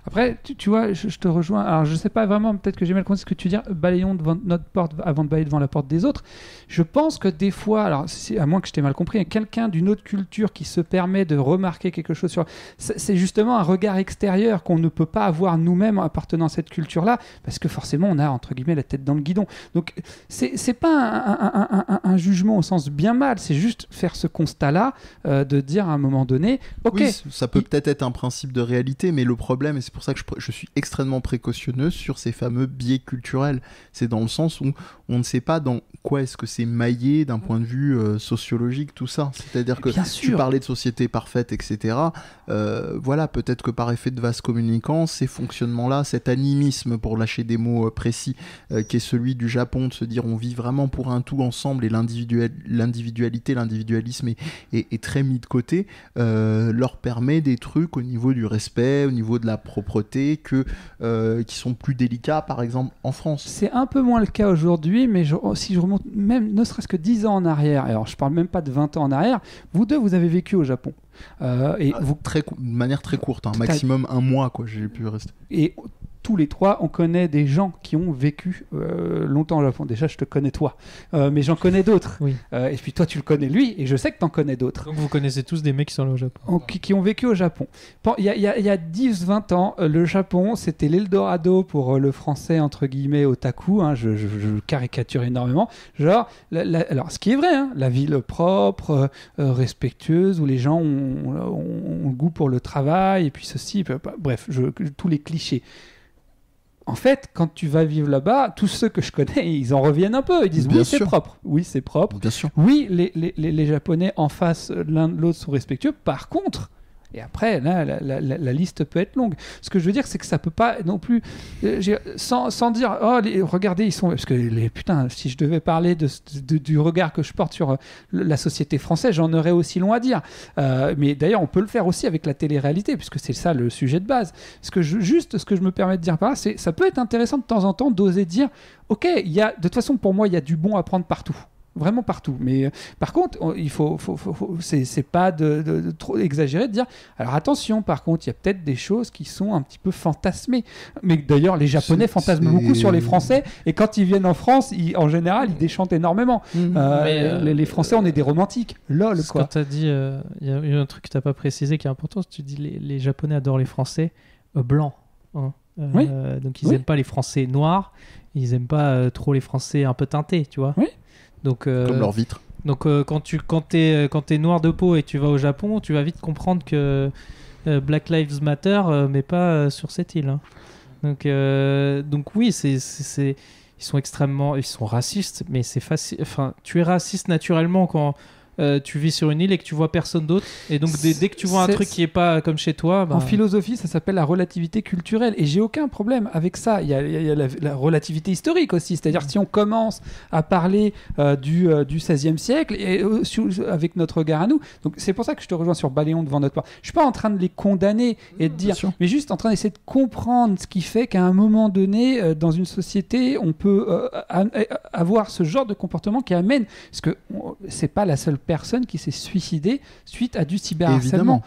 Après, tu vois, je te rejoins. Alors, je sais pas vraiment, peut-être que j'ai mal compris ce que tu dis, balayons devant notre porte avant de balayer devant la porte des autres. Je pense que des fois, alors, à moins que je t'ai mal compris, quelqu'un d'une autre culture qui se permet de remarquer quelque chose sur... C'est justement un regard extérieur qu'on ne peut pas avoir nous-mêmes appartenant à cette culture-là, parce que forcément, on a, entre guillemets, la tête dans le guidon. Donc, c'est pas un jugement au sens bien mal, c'est juste faire ce constat-là, de dire à un moment donné, ok... Oui, ça peut peut-être être un principe de réalité, mais le problème, et c'est pour ça que je suis extrêmement précautionneux sur ces fameux biais culturels. C'est dans le sens où on ne sait pas dans quoi est-ce que c'est maillé d'un point de vue sociologique, tout ça. C'est-à-dire que tu parlais de société parfaite, etc. Voilà, peut-être que par effet de vase communicant, ces fonctionnements-là, cet animisme, pour lâcher des mots précis, qui est celui du Japon, de se dire on vit vraiment pour un tout ensemble, et l'individualité, l'individualisme est très mis de côté, leur permet des trucs au niveau du respect, au niveau de la propreté, qui sont plus délicats, par exemple, en France. C'est un peu moins le cas aujourd'hui, mais si je remonte même ne serait-ce que 10 ans en arrière, alors je parle même pas de 20 ans en arrière, vous deux, vous avez vécu au Japon. De manière très courte, maximum un mois, quoi, j'ai pu rester. Et tous les trois, on connaît des gens qui ont vécu longtemps au Japon. Déjà, je te connais toi, mais j'en connais d'autres. Oui. Et puis toi, tu le connais lui, et je sais que tu en connais d'autres. Donc vous connaissez tous des mecs qui sont allés au Japon. Qui ont vécu au Japon. Il y a 10-20 ans, le Japon, c'était l'Eldorado pour le français, entre guillemets, otaku. Je caricature énormément. Genre, alors, ce qui est vrai, la ville propre, respectueuse, où les gens ont le goût pour le travail, et puis ceci, bref, tous les clichés. En fait, quand tu vas vivre là-bas, tous ceux que je connais, ils en reviennent un peu. Ils disent oui, c'est propre. Oui, c'est propre. Bien sûr. Oui, les Japonais en face l'un de l'autre sont respectueux. Par contre, et après, là, la liste peut être longue. Ce que je veux dire, c'est que ça peut pas non plus... sans dire, regardez, ils sont... Parce que, putain, si je devais parler du regard que je porte sur la société française, j'en aurais aussi long à dire. Mais d'ailleurs, on peut le faire aussi avec la télé-réalité, puisque c'est ça le sujet de base. Ce que je me permets de dire par là, c'est ça peut être intéressant de temps en temps d'oser dire, ok, de toute façon, pour moi, il y a du bon à prendre partout. Vraiment partout. Mais par contre, c'est pas de trop exagérer de dire. Alors attention, par contre, il y a peut-être des choses qui sont un petit peu fantasmées. Mais d'ailleurs, les Japonais fantasment beaucoup sur les Français. Et quand ils viennent en France, en général, ils déchantent énormément. Les Français, on est des romantiques. Lol, quoi. Quand t'as dit, il y a eu un truc que t'as pas précisé qui est important. Tu dis les Japonais adorent les Français blancs. Oui. Donc ils aiment pas les Français noirs. Ils aiment pas trop les Français un peu teintés, tu vois. Oui. Donc, comme leur vitre. Donc quand t'es noir de peau et tu vas au Japon, tu vas vite comprendre que Black Lives Matter, mais pas sur cette île. Donc oui, ils sont racistes, mais c'est facile. Enfin, tu es raciste naturellement quand tu vis sur une île et que tu vois personne d'autre, et donc dès que tu vois un truc qui est pas comme chez toi, en philosophie ça s'appelle la relativité culturelle, et j'ai aucun problème avec ça. Il y a la relativité historique aussi, c'est-à-dire si on commence à parler du XVIe siècle et avec notre regard à nous, donc c'est pour ça que je te rejoins sur Baléon devant notre part. Je suis pas en train de les condamner et de dire, mais juste en train d'essayer de comprendre ce qui fait qu'à un moment donné dans une société on peut avoir ce genre de comportement qui amène, parce que c'est pas la seule personne qui s'est suicidée suite à du cyberharcèlement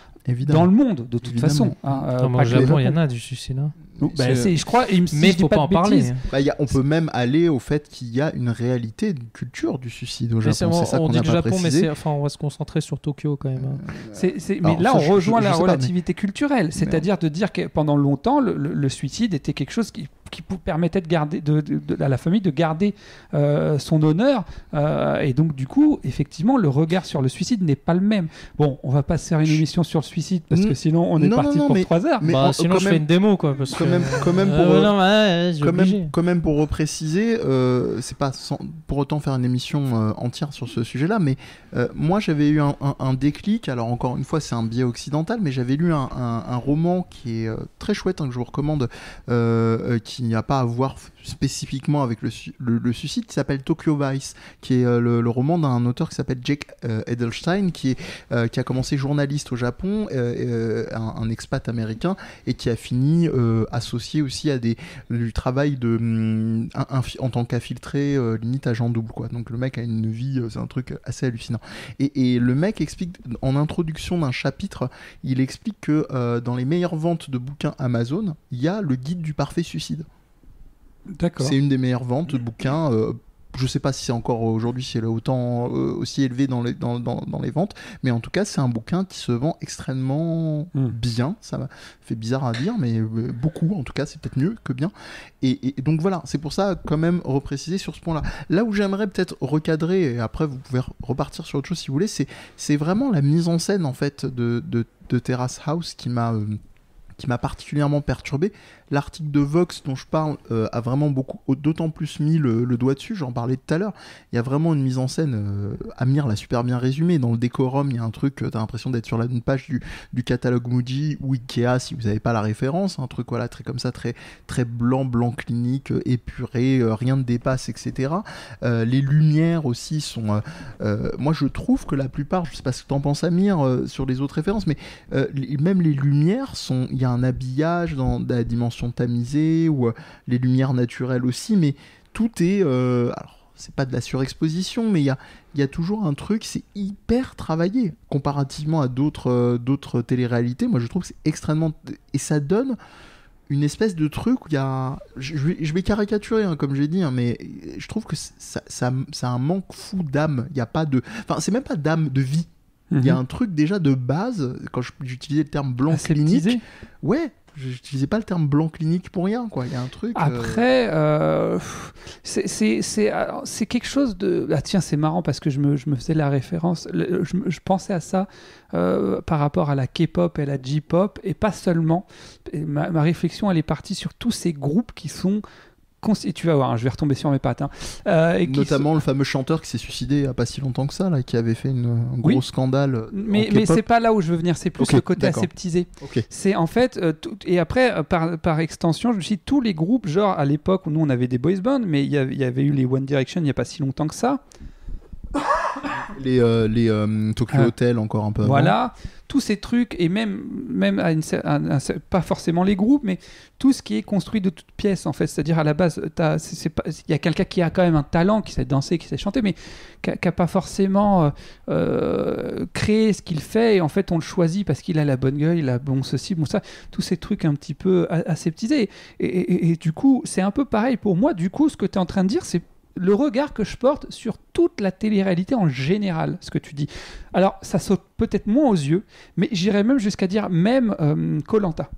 dans le monde de toute façon. Au Japon, il y en a du suicide. Je crois, mais il faut pas en parler. On peut même aller au fait qu'il y a une réalité, une culture du suicide au Japon. C'est ça qu'on n'a pas précisé. Mais on va se concentrer sur Tokyo quand même. Mais là, on rejoint la relativité culturelle, c'est-à-dire de dire que pendant longtemps, le suicide était quelque chose qui permettait de garder à la famille de garder son honneur, et donc du coup effectivement le regard sur le suicide n'est pas le même. Bon, on va pas se faire une émission sur le suicide parce que sinon on est parti pour 3 heures. Sinon je fais une démo quoi, parce quand même pour repréciser, c'est pas pour autant faire une émission entière sur ce sujet-là, mais moi j'avais eu un déclic. Alors encore une fois c'est un biais occidental, mais j'avais lu un roman qui est très chouette, que je vous recommande, qui n'y a pas à voir spécifiquement avec le suicide, qui s'appelle Tokyo Vice, qui est le roman d'un auteur qui s'appelle Jake Edelstein, qui a commencé journaliste au Japon, un expat américain, et qui a fini associé aussi à du travail en tant qu'infiltré, limite agent double, quoi. Donc le mec a une vie, c'est un truc assez hallucinant. Et le mec explique, en introduction d'un chapitre, il explique que dans les meilleures ventes de bouquins Amazon, il y a le guide du parfait suicide. D'accord. C'est une des meilleures ventes de bouquins. Je sais pas si c'est encore aujourd'hui, si elle est autant aussi élevée dans les ventes, mais en tout cas c'est un bouquin qui se vend extrêmement bien. Ça fait bizarre à dire, mais beaucoup, en tout cas c'est peut-être mieux que bien. Et donc voilà, c'est pour ça quand même repréciser sur ce point-là. Là où j'aimerais peut-être recadrer, et après vous pouvez repartir sur autre chose si vous voulez, c'est vraiment la mise en scène en fait de Terrace House qui m'a particulièrement perturbé. L'article de Vox dont je parle a vraiment d'autant plus mis le doigt dessus, j'en parlais tout à l'heure. Il y a vraiment une mise en scène, Amir l'a super bien résumé, dans le décorum il y a un truc, t'as l'impression d'être sur une page du catalogue Muji ou Ikea si vous n'avez pas la référence, un truc voilà, très comme ça, très, très blanc clinique, épuré, rien ne dépasse, etc. Les lumières aussi sont... moi je trouve que la plupart, je sais pas ce que t'en penses Amir sur les autres références, mais même les lumières il y a un habillage dans la dimension tamisée, ou les lumières naturelles aussi, mais tout est... alors, c'est pas de la surexposition, mais il y a toujours un truc, c'est hyper travaillé, comparativement à d'autres téléréalités. Moi, je trouve que c'est extrêmement... Et ça donne une espèce de truc où il y a... Je vais caricaturer, comme j'ai dit, mais je trouve que ça a un manque fou d'âme. Il n'y a pas de... Enfin, c'est même pas d'âme, de vie. Il y a un truc déjà de base, quand j'utilisais le terme blanc clinique... Ouais, j'utilisais pas le terme blanc clinique pour rien, quoi. Il y a un truc... Après, c'est quelque chose de... Ah tiens, c'est marrant parce que je me faisais la référence, je pensais à ça par rapport à la K-pop et la J-pop, et pas seulement. Et ma réflexion, elle est partie sur tous ces groupes qui sont... Et tu vas voir, je vais retomber sur mes pattes. Notamment le fameux chanteur qui s'est suicidé il n'y a pas si longtemps que ça, là, qui avait fait un gros scandale. Mais c'est pas là où je veux venir, c'est plus le côté aseptisé. C'est en fait, et après, par extension, je me suis dit, tous les groupes, genre à l'époque où nous on avait des boys bands, mais il y avait eu les One Direction il n'y a pas si longtemps que ça. Les Tokyo Hotel encore un peu avant. Voilà, tous ces trucs, et même pas forcément les groupes, mais tout ce qui est construit de toutes pièces en fait, c'est-à-dire à la base il y a quelqu'un qui a quand même un talent, qui sait danser, qui sait chanter, mais qui n'a pas forcément créé ce qu'il fait, et en fait on le choisit parce qu'il a la bonne gueule, il a bon ceci, bon ça, tous ces trucs un petit peu aseptisés, et du coup c'est un peu pareil pour moi. Du coup ce que tu es en train de dire, c'est le regard que je porte sur toute la télé-réalité en général, ce que tu dis. Alors, ça saute peut-être moins aux yeux, mais j'irais même jusqu'à dire même Koh-Lanta.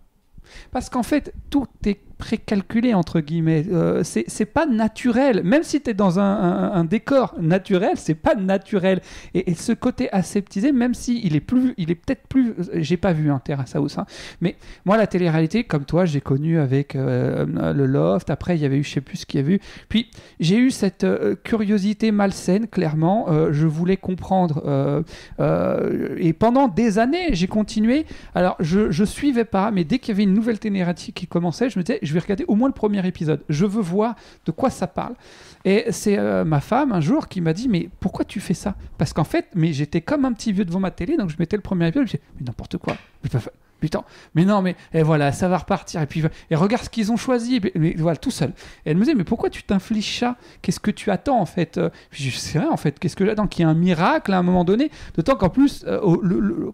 Parce qu'en fait, tout est précalculé entre guillemets. C'est pas naturel. Même si t'es dans un décor naturel, c'est pas naturel. Et ce côté aseptisé, même si il est peut-être plus. J'ai pas vu Terrace House, mais moi la télé-réalité, comme toi, j'ai connu avec le Loft. Après, il y avait eu, je sais plus ce qu'il y avait eu. Puis j'ai eu cette curiosité malsaine. Clairement, je voulais comprendre. Et pendant des années, j'ai continué. Alors, je suivais pas, mais dès qu'il y avait une nouvelle télé-réalité qui commençait, je me disais, je vais regarder au moins le premier épisode. Je veux voir de quoi ça parle. Et c'est ma femme un jour qui m'a dit, mais pourquoi tu fais ça? Parce qu'en fait, j'étais comme un petit vieux devant ma télé, donc je mettais le premier épisode, je me disais, mais n'importe quoi. Putain, mais non, mais et voilà, ça va repartir. Et regarde ce qu'ils ont choisi. Mais voilà, tout seul. Et elle me disait, mais pourquoi tu t'infliges ça? Qu'est-ce que tu attends en fait? Je sais rien en fait. Qu'est-ce que j'attends? Qu'il y ait un miracle à un moment donné? D'autant qu'en plus,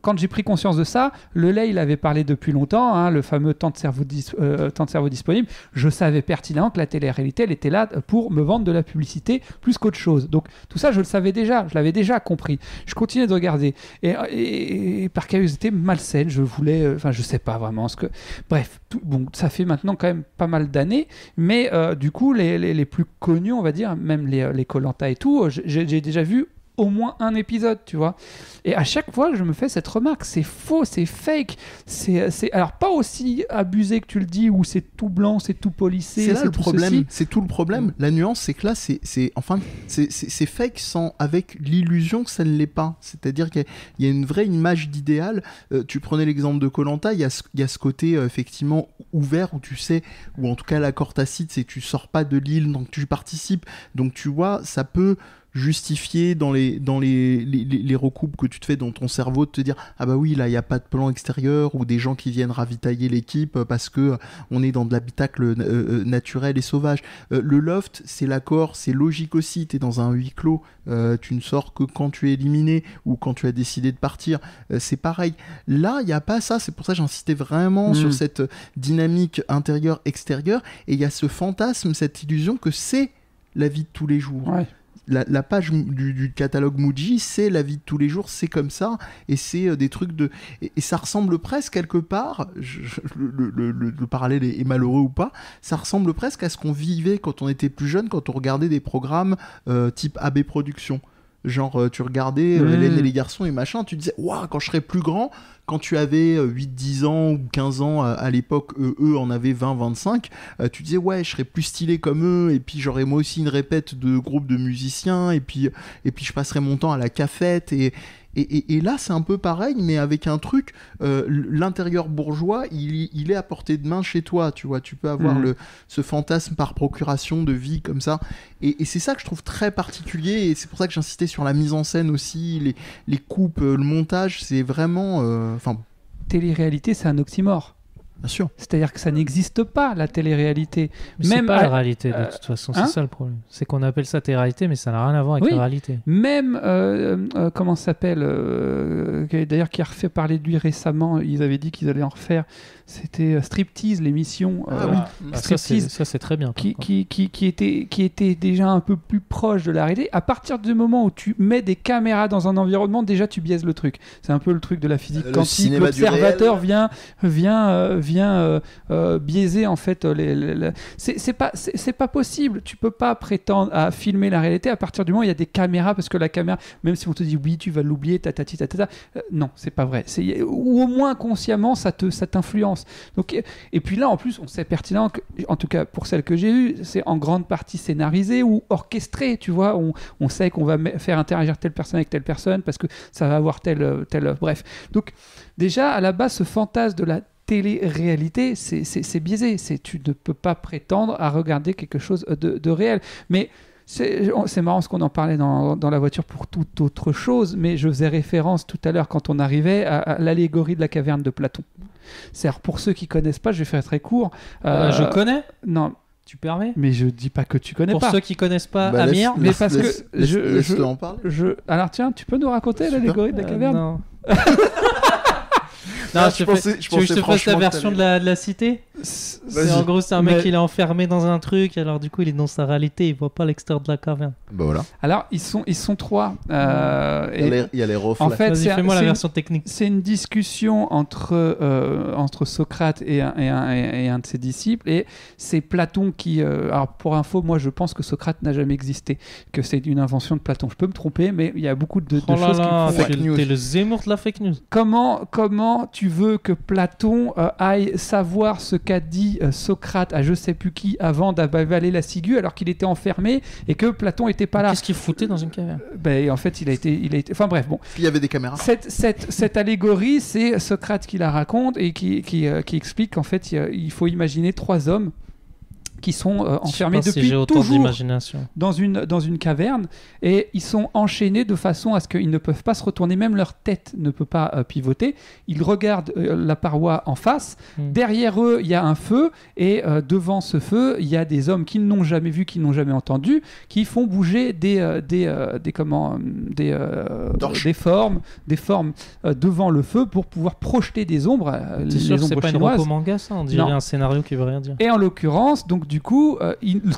quand j'ai pris conscience de ça, le lait, il avait parlé depuis longtemps, le fameux temps de cerveau disponible. Je savais pertinemment que la télé-réalité, elle était là pour me vendre de la publicité plus qu'autre chose. Donc tout ça, je le savais déjà. Je l'avais déjà compris. Je continuais de regarder. Et par curiosité malsaine, je voulais. Enfin, je sais pas vraiment ce que. Bref, ça fait maintenant quand même pas mal d'années, mais du coup, les plus connus, on va dire, même les Koh-Lanta et tout, j'ai déjà vu au moins un épisode, tu vois. Et à chaque fois, je me fais cette remarque, c'est faux, c'est fake, c'est alors pas aussi abusé que tu le dis, où c'est tout blanc, c'est tout polissé. C'est là le problème, ceci. c'est tout le problème. La nuance, c'est que là, c'est fake avec l'illusion que ça ne l'est pas. C'est-à-dire qu'il y a une vraie image d'idéal. Tu prenais l'exemple de Koh-Lanta, il y a ce côté effectivement ouvert où tu sais, ou en tout cas l'accord tacite, c'est que tu sors pas de l'île, donc tu participes. Donc tu vois, ça peut justifier dans les recoupes que tu te fais dans ton cerveau, de te dire ah bah oui, là il n'y a pas de plan extérieur, ou des gens qui viennent ravitailler l'équipe parce que on est dans de l'habitacle naturel et sauvage. Le Loft, c'est l'accord, c'est logique aussi, t'es dans un huis clos, tu ne sors que quand tu es éliminé ou quand tu as décidé de partir, c'est pareil. Là il n'y a pas ça, c'est pour ça que j'insistais vraiment sur cette dynamique intérieure-extérieure, et il y a ce fantasme, cette illusion que c'est la vie de tous les jours. Ouais. La page du catalogue Muji, c'est la vie de tous les jours, c'est comme ça, et c'est des trucs de... Et ça ressemble presque quelque part, le parallèle est malheureux ou pas, ça ressemble presque à ce qu'on vivait quand on était plus jeune, quand on regardait des programmes type AB Productions. Genre, tu regardais Hélène et les garçons et machin, tu disais, waouh, quand je serai plus grand, quand tu avais 8-10 ans ou 15 ans à l'époque, eux en avaient 20-25, tu disais, ouais, je serais plus stylé comme eux, et puis j'aurais moi aussi une répète de groupe de musiciens, et puis je passerais mon temps à la cafette, et là, c'est un peu pareil, mais avec un truc, l'intérieur bourgeois, il est à portée de main chez toi, tu vois. Tu peux avoir ce fantasme par procuration de vie comme ça. Et c'est ça que je trouve très particulier, et c'est pour ça que j'insistais sur la mise en scène aussi, les coupes, le montage, c'est vraiment... Télé-réalité, c'est un oxymore. Bien sûr. C'est-à-dire que ça n'existe pas, la télé-réalité. Mais même c'est pas la réalité, de toute façon. C'est ça le problème. C'est qu'on appelle ça télé-réalité, mais ça n'a rien à voir avec la réalité. Même, comment ça s'appelle d'ailleurs, qui a refait parler de lui récemment, ils avaient dit qu'ils allaient en refaire. C'était Striptease, l'émission. Striptease, ça c'est très bien. Qui était déjà un peu plus proche de la réalité. À partir du moment où tu mets des caméras dans un environnement, déjà tu biaises le truc. C'est un peu le truc de la physique quantique. L'observateur vient biaiser en fait c'est pas possible. Tu peux pas prétendre à filmer la réalité à partir du moment où il y a des caméras, parce que la caméra, même si on te dit oui, tu vas l'oublier, non, c'est pas vrai. Ou au moins consciemment ça t'influence. Donc, et puis là en plus on sait pertinemment que, en tout cas pour celle que j'ai eue, c'est en grande partie scénarisé ou orchestré, tu vois. On sait qu'on va faire interagir telle personne avec telle personne parce que ça va avoir telle bref. Donc déjà à la base, ce fantasme de la télé-réalité, c'est biaisé. Tu ne peux pas prétendre à regarder quelque chose de réel. Mais c'est marrant parce qu'on en parlait dans la voiture pour toute autre chose, mais je faisais référence tout à l'heure quand on arrivait à l'allégorie de la caverne de Platon. C'est-à-dire, pour ceux qui ne connaissent pas, je vais faire très court. Je connais. Non. Tu permets? Mais je dis pas que tu connais pas. Pour ceux qui connaissent pas Amir, mais parce que je en parler. Alors tiens, tu peux nous raconter l'allégorie de la caverne? Non. Non, je te fasse la version de la cité. En gros, c'est un mec qui est enfermé dans un truc, alors du coup, il est dans sa réalité, il voit pas l'extérieur de la caverne. Bah voilà. Alors, ils sont trois. Il y a les reflets. En fait, fais-moi la version technique. C'est une discussion entre Socrate et un de ses disciples, et c'est Platon qui... alors, pour info, moi, je pense que Socrate n'a jamais existé, que c'est une invention de Platon. Je peux me tromper, mais il y a beaucoup de choses qui font... Fake news. T'es le Zemmour de la fake news. Comment tu veux que Platon aille savoir ce qu'a dit Socrate à je sais plus qui avant d'avaler la ciguë alors qu'il était enfermé et que Platon était pas là? Qu'est-ce qu'il foutait dans une caverne? En fait, il a été... Enfin bref, bon. Il y avait des caméras. Cette allégorie, c'est Socrate qui la raconte et qui explique qu'en fait, il faut imaginer trois hommes qui sont enfermés depuis toujours dans une caverne, et ils sont enchaînés de façon à ce qu'ils ne peuvent pas se retourner, même leur tête ne peut pas pivoter. Ils regardent la paroi en face, derrière eux il y a un feu, et devant ce feu il y a des hommes qu'ils n'ont jamais vus, qu'ils n'ont jamais entendus, qui font bouger des formes devant le feu pour pouvoir projeter des ombres. C'est sûr que c'est pas une reco manga, ça, on dirait un scénario qui veut rien dire. Et en l'occurrence, donc du coup,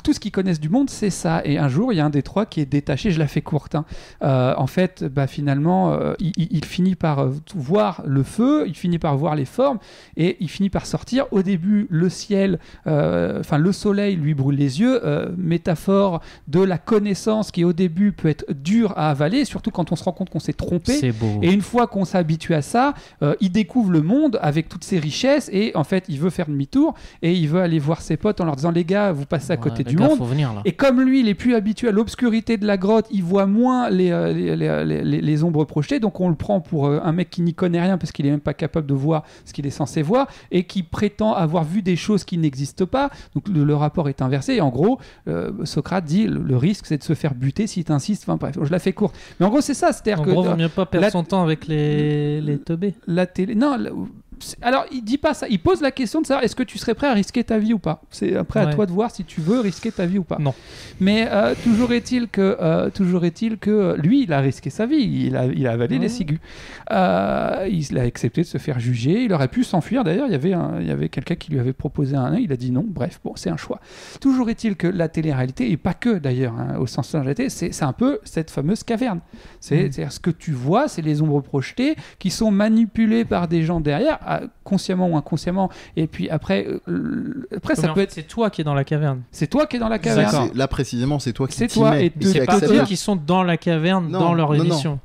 tout ce qu'ils connaissent du monde, c'est ça. Et un jour, il y a un des trois qui est détaché. Je la fais courte. En fait, finalement, il finit par voir le feu, il finit par voir les formes, et il finit par sortir. Au début, le ciel, le soleil lui brûle les yeux. Métaphore de la connaissance qui, au début, peut être dure à avaler, surtout quand on se rend compte qu'on s'est trompé. C'est beau. Et une fois qu'on s'habitue à ça, il découvre le monde avec toutes ses richesses, et en fait, il veut faire demi-tour et il veut aller voir ses potes en leur disant: les gars, vous passez à côté du monde. Faut venir, là. Et comme lui, il est plus habitué à l'obscurité de la grotte, il voit moins les ombres projetées, donc on le prend pour un mec qui n'y connaît rien parce qu'il est même pas capable de voir ce qu'il est censé voir, et qui prétend avoir vu des choses qui n'existent pas. Donc le rapport est inversé, et en gros, Socrate dit le risque, c'est de se faire buter si tu insistes. Enfin bref, je la fais courte. Mais en gros, c'est ça. C'est-à-dire que... En gros, il vaut mieux pas perdre son temps avec les teubés. La télé... Non... Alors, il dit pas ça. Il pose la question de savoir est-ce que tu serais prêt à risquer ta vie ou pas. C'est après à toi de voir si tu veux risquer ta vie ou pas. Non. Mais toujours est-il que lui, il a risqué sa vie. Il a avalé les ciguës. Il a accepté de se faire juger. Il aurait pu s'enfuir. D'ailleurs, il y avait quelqu'un qui lui avait proposé un œil. Il a dit non. Bref, bon, c'est un choix. Toujours est-il que la télé-réalité, et pas que d'ailleurs, au sens de la réalité, c'est un peu cette fameuse caverne. C'est-à-dire ce que tu vois, c'est les ombres projetées qui sont manipulées par des gens derrière, consciemment ou inconsciemment, et puis après ça peut être... C'est toi qui es dans la caverne. C'est toi qui es dans la caverne. Là précisément, c'est toi qui c'est toi, et c'est pas eux qui sont dans la caverne dans leur émission.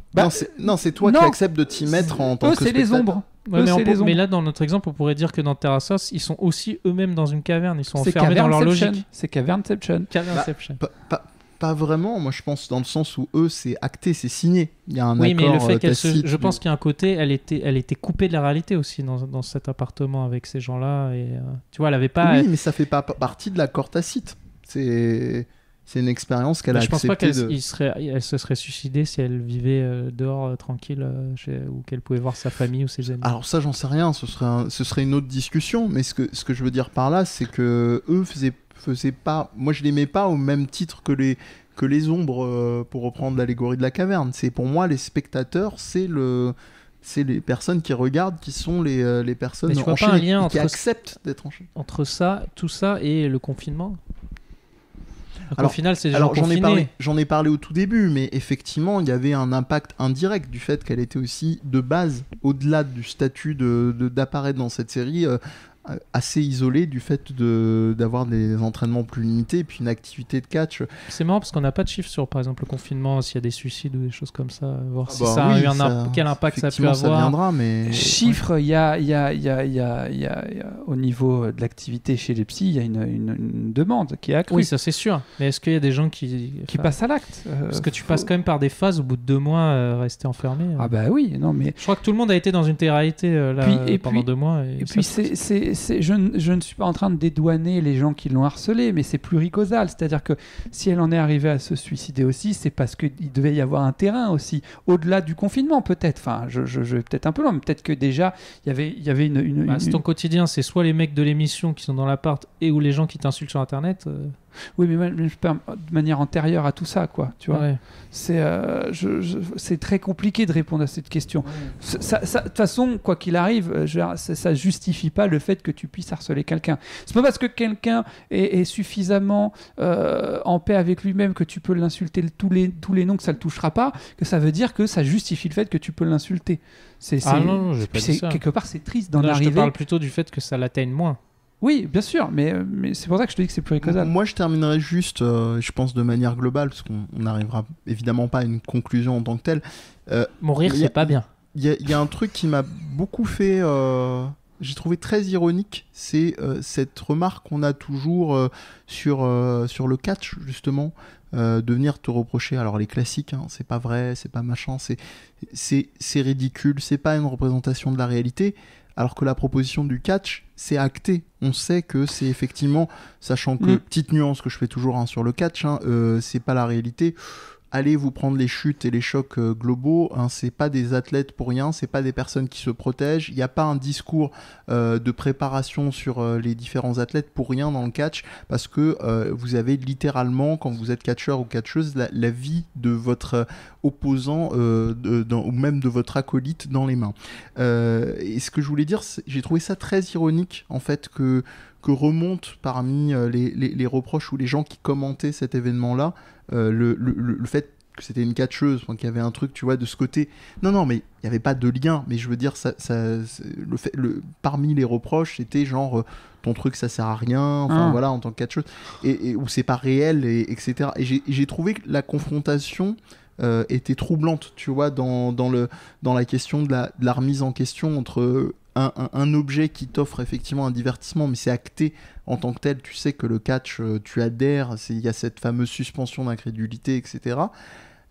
Non, c'est toi qui acceptes de t'y mettre en tant que c'est les ombres. Mais là, dans notre exemple, on pourrait dire que dans Terrasos, ils sont aussi eux-mêmes dans une caverne. Ils sont enfermés dans leur logique. C'est Cavernception. Pas vraiment, moi je pense dans le sens où eux c'est acté, c'est signé. Il y a un accord. Oui, mais le fait je pense qu'il y a un côté, elle était coupée de la réalité aussi dans cet appartement avec ces gens-là, et tu vois, elle avait pas. Oui, mais ça fait pas partie de l'accord tacite. C'est une expérience qu'elle a acceptée. Je pense pas qu'elle se serait suicidée si elle vivait dehors tranquille, ou qu'elle pouvait voir sa famille ou ses amis. Alors ça, j'en sais rien. Ce serait une autre discussion. Mais ce que je veux dire par là, c'est que eux faisaient pas. Moi, je les mets pas au même titre que les ombres, pour reprendre l'allégorie de la caverne. C'est pour moi les spectateurs, c'est les personnes qui regardent, qui sont les personnes enchaînées, qui acceptent d'être enchaînées. Entre tout ça et le confinement. Au final, c'est déjà j'en ai parlé au tout début, mais effectivement, il y avait un impact indirect du fait qu'elle était aussi de base, au-delà du statut d'apparaître dans cette série, assez isolée du fait d'avoir des entraînements plus limités et puis une activité de catch. C'est marrant parce qu'on n'a pas de chiffres sur, par exemple, le confinement, s'il y a des suicides ou des choses comme ça, voir si ça a eu quel impact ça a pu avoir. Ça viendra, mais... Chiffres, il y a au niveau de l'activité chez les psys, il y a une demande qui est accrue. Oui, ça c'est sûr. Mais est-ce qu'il y a des gens qui passent à l'acte Parce que tu passes quand même par des phases au bout de 2 mois, rester enfermé. Ah bah oui, non mais... Je crois que tout le monde a été dans une télé-réalité pendant 2 mois. Et puis je ne suis pas en train de dédouaner les gens qui l'ont harcelé, mais c'est pluricausal. C'est-à-dire que si elle en est arrivée à se suicider aussi, c'est parce qu'il devait y avoir un terrain aussi, au-delà du confinement peut-être. Enfin, je vais peut-être un peu loin, mais peut-être que déjà, il y avait une... C'est ton quotidien, c'est soit les mecs de l'émission qui sont dans l'appart ou les gens qui t'insultent sur Internet. Oui, mais de manière antérieure à tout ça, quoi. Tu vois. Ouais. C'est très compliqué de répondre à cette question. De toute façon, quoi qu'il arrive, ça justifie pas le fait que tu puisses harceler quelqu'un. C'est pas parce que quelqu'un est suffisamment en paix avec lui-même que tu peux l'insulter tous les noms que ça le touchera pas, que ça veut dire que ça justifie le fait que tu peux l'insulter. Non, j'ai pas dit ça. Quelque part, c'est triste d'en arriver. arriver. Je te parle plutôt du fait que ça l'atteigne moins. Oui, bien sûr, mais c'est pour ça que je te dis que c'est pluricausal. Moi, je terminerai juste, je pense, de manière globale, parce qu'on n'arrivera évidemment pas à une conclusion en tant que telle. Mon rire, c'est pas bien. Il y a un truc qui m'a beaucoup fait... j'ai trouvé très ironique, c'est cette remarque qu'on a toujours sur le catch, justement, de venir te reprocher, alors les classiques, hein, c'est pas vrai, c'est pas machin, c'est ridicule, c'est pas une représentation de la réalité, alors que la proposition du catch, c'est acté. On sait que c'est effectivement, sachant que, petite nuance que je fais toujours hein, sur le catch, hein, c'est pas la réalité. Allez vous prendre les chutes et les chocs globaux, hein, c'est pas des athlètes pour rien, c'est pas des personnes qui se protègent, il n'y a pas un discours de préparation sur les différents athlètes pour rien dans le catch, parce que vous avez littéralement, quand vous êtes catcheur ou catcheuse, la vie de votre opposant ou même de votre acolyte dans les mains. Et ce que je voulais dire, j'ai trouvé ça très ironique en fait que remontent parmi les reproches ou les gens qui commentaient cet événement-là, le fait que c'était une catcheuse, enfin, qu'il y avait un truc, tu vois, de ce côté. Non, mais il n'y avait pas de lien, mais je veux dire, parmi les reproches, c'était genre, ton truc, ça sert à rien, enfin voilà, en tant que catcheuse, et où c'est pas réel, etc. Et j'ai trouvé que la confrontation était troublante, tu vois, dans la question de la remise en question entre un objet qui t'offre effectivement un divertissement, mais c'est acté en tant que tel, tu sais que le catch, tu adhères, il y a cette fameuse suspension d'incrédulité, etc.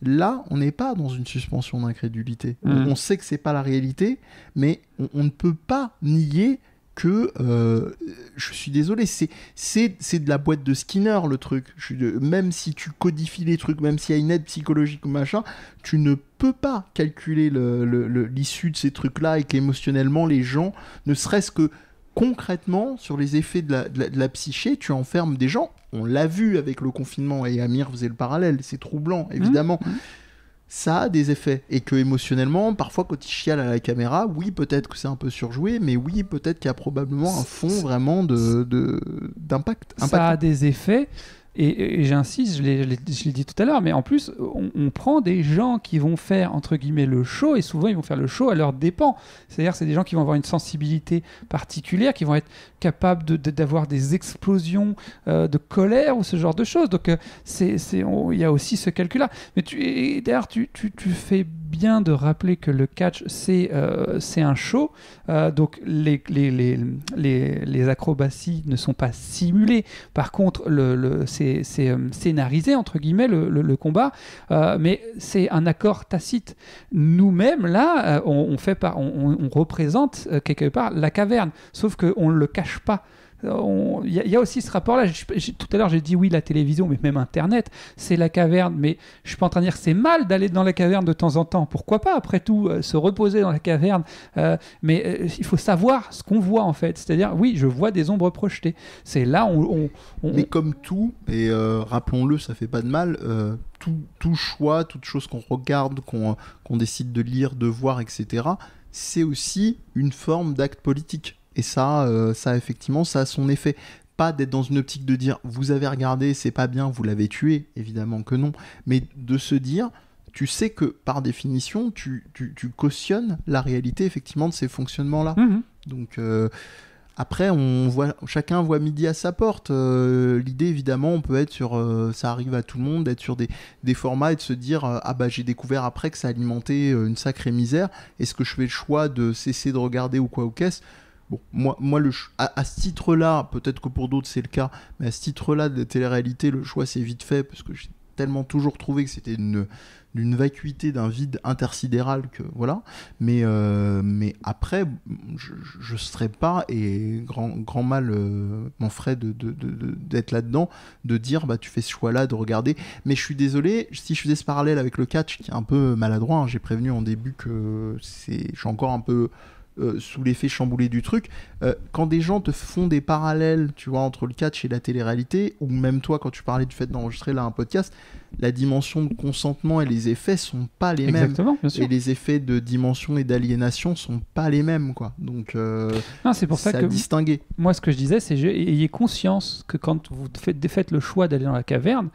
Là, on n'est pas dans une suspension d'incrédulité. On sait que c'est pas la réalité, mais on ne peut pas nier que, je suis désolé, c'est de la boîte de Skinner le truc. Même si tu codifies les trucs, même s'il y a une aide psychologique ou machin, tu ne peux pas calculer l'issue de ces trucs-là et qu'émotionnellement les gens, ne serait-ce que concrètement, sur les effets de la psyché, tu enfermes des gens. On l'a vu avec le confinement, et Amir faisait le parallèle, c'est troublant, évidemment. Ça a des effets, et que émotionnellement, parfois quand il chiale à la caméra, oui, peut-être que c'est un peu surjoué, mais oui, peut-être qu'il y a probablement un fond vraiment d'impact. Ça a des effets. Et j'insiste, je l'ai dit tout à l'heure, mais en plus, on prend des gens qui vont faire, entre guillemets, le show, et souvent, ils vont faire le show à leurs dépens. C'est-à-dire, c'est des gens qui vont avoir une sensibilité particulière, qui vont être capables d'avoir des explosions de colère ou ce genre de choses. Donc, il y a aussi ce calcul-là. Mais d'ailleurs, tu fais bien de rappeler que le catch, c'est un show. Donc, les acrobaties ne sont pas simulées. Par contre, c'est scénarisé, entre guillemets, le combat. Mais c'est un accord tacite. Nous-mêmes, là, on représente quelque part la caverne. Sauf qu'on ne le cache pas. Il y a aussi ce rapport-là. Tout à l'heure, j'ai dit oui, la télévision, mais même Internet, c'est la caverne. Mais je suis pas en train de dire que c'est mal d'aller dans la caverne de temps en temps. Pourquoi pas, après tout, se reposer dans la caverne. Mais il faut savoir ce qu'on voit, en fait. C'est-à-dire, oui, je vois des ombres projetées. C'est là Mais comme tout, et rappelons-le, ça fait pas de mal, tout choix, toute chose qu'on regarde, qu'on décide de lire, de voir, etc., c'est aussi une forme d'acte politique. Et ça effectivement, ça a son effet. Pas d'être dans une optique de dire vous avez regardé, c'est pas bien, vous l'avez tué, évidemment que non, mais de se dire, tu sais que par définition, tu cautionnes la réalité effectivement de ces fonctionnements-là. Donc après, chacun voit midi à sa porte. L'idée, évidemment, on peut être sur, ça arrive à tout le monde, d'être sur des formats et de se dire ah bah j'ai découvert après que ça alimentait une sacrée misère. Est-ce que je fais le choix de cesser de regarder ou quoi ou qu'est-ce? Bon, moi à ce titre-là, peut-être que pour d'autres c'est le cas, mais à ce titre-là de télé-réalité, le choix c'est vite fait parce que j'ai tellement toujours trouvé que c'était d'une vacuité, d'un vide intersidéral que voilà. Mais après, je serais pas, et grand mal m'en ferait d'être là-dedans, de dire bah tu fais ce choix-là de regarder. Mais je suis désolé, si je faisais ce parallèle avec le catch qui est un peu maladroit, hein, j'ai prévenu en début que je suis encore un peu sous l'effet chamboulé du truc. Quand des gens te font des parallèles, tu vois, entre le catch et la télé-réalité, ou même toi, quand tu parlais du fait d'enregistrer là un podcast, la dimension de consentement et les effets sont pas les mêmes. Exactement, bien sûr. Et les effets de dimension et d'aliénation sont pas les mêmes, quoi. Donc, c'est pour ça que distinguer. Moi, ce que je disais, c'est ayez conscience que quand vous faites le choix d'aller dans la caverne,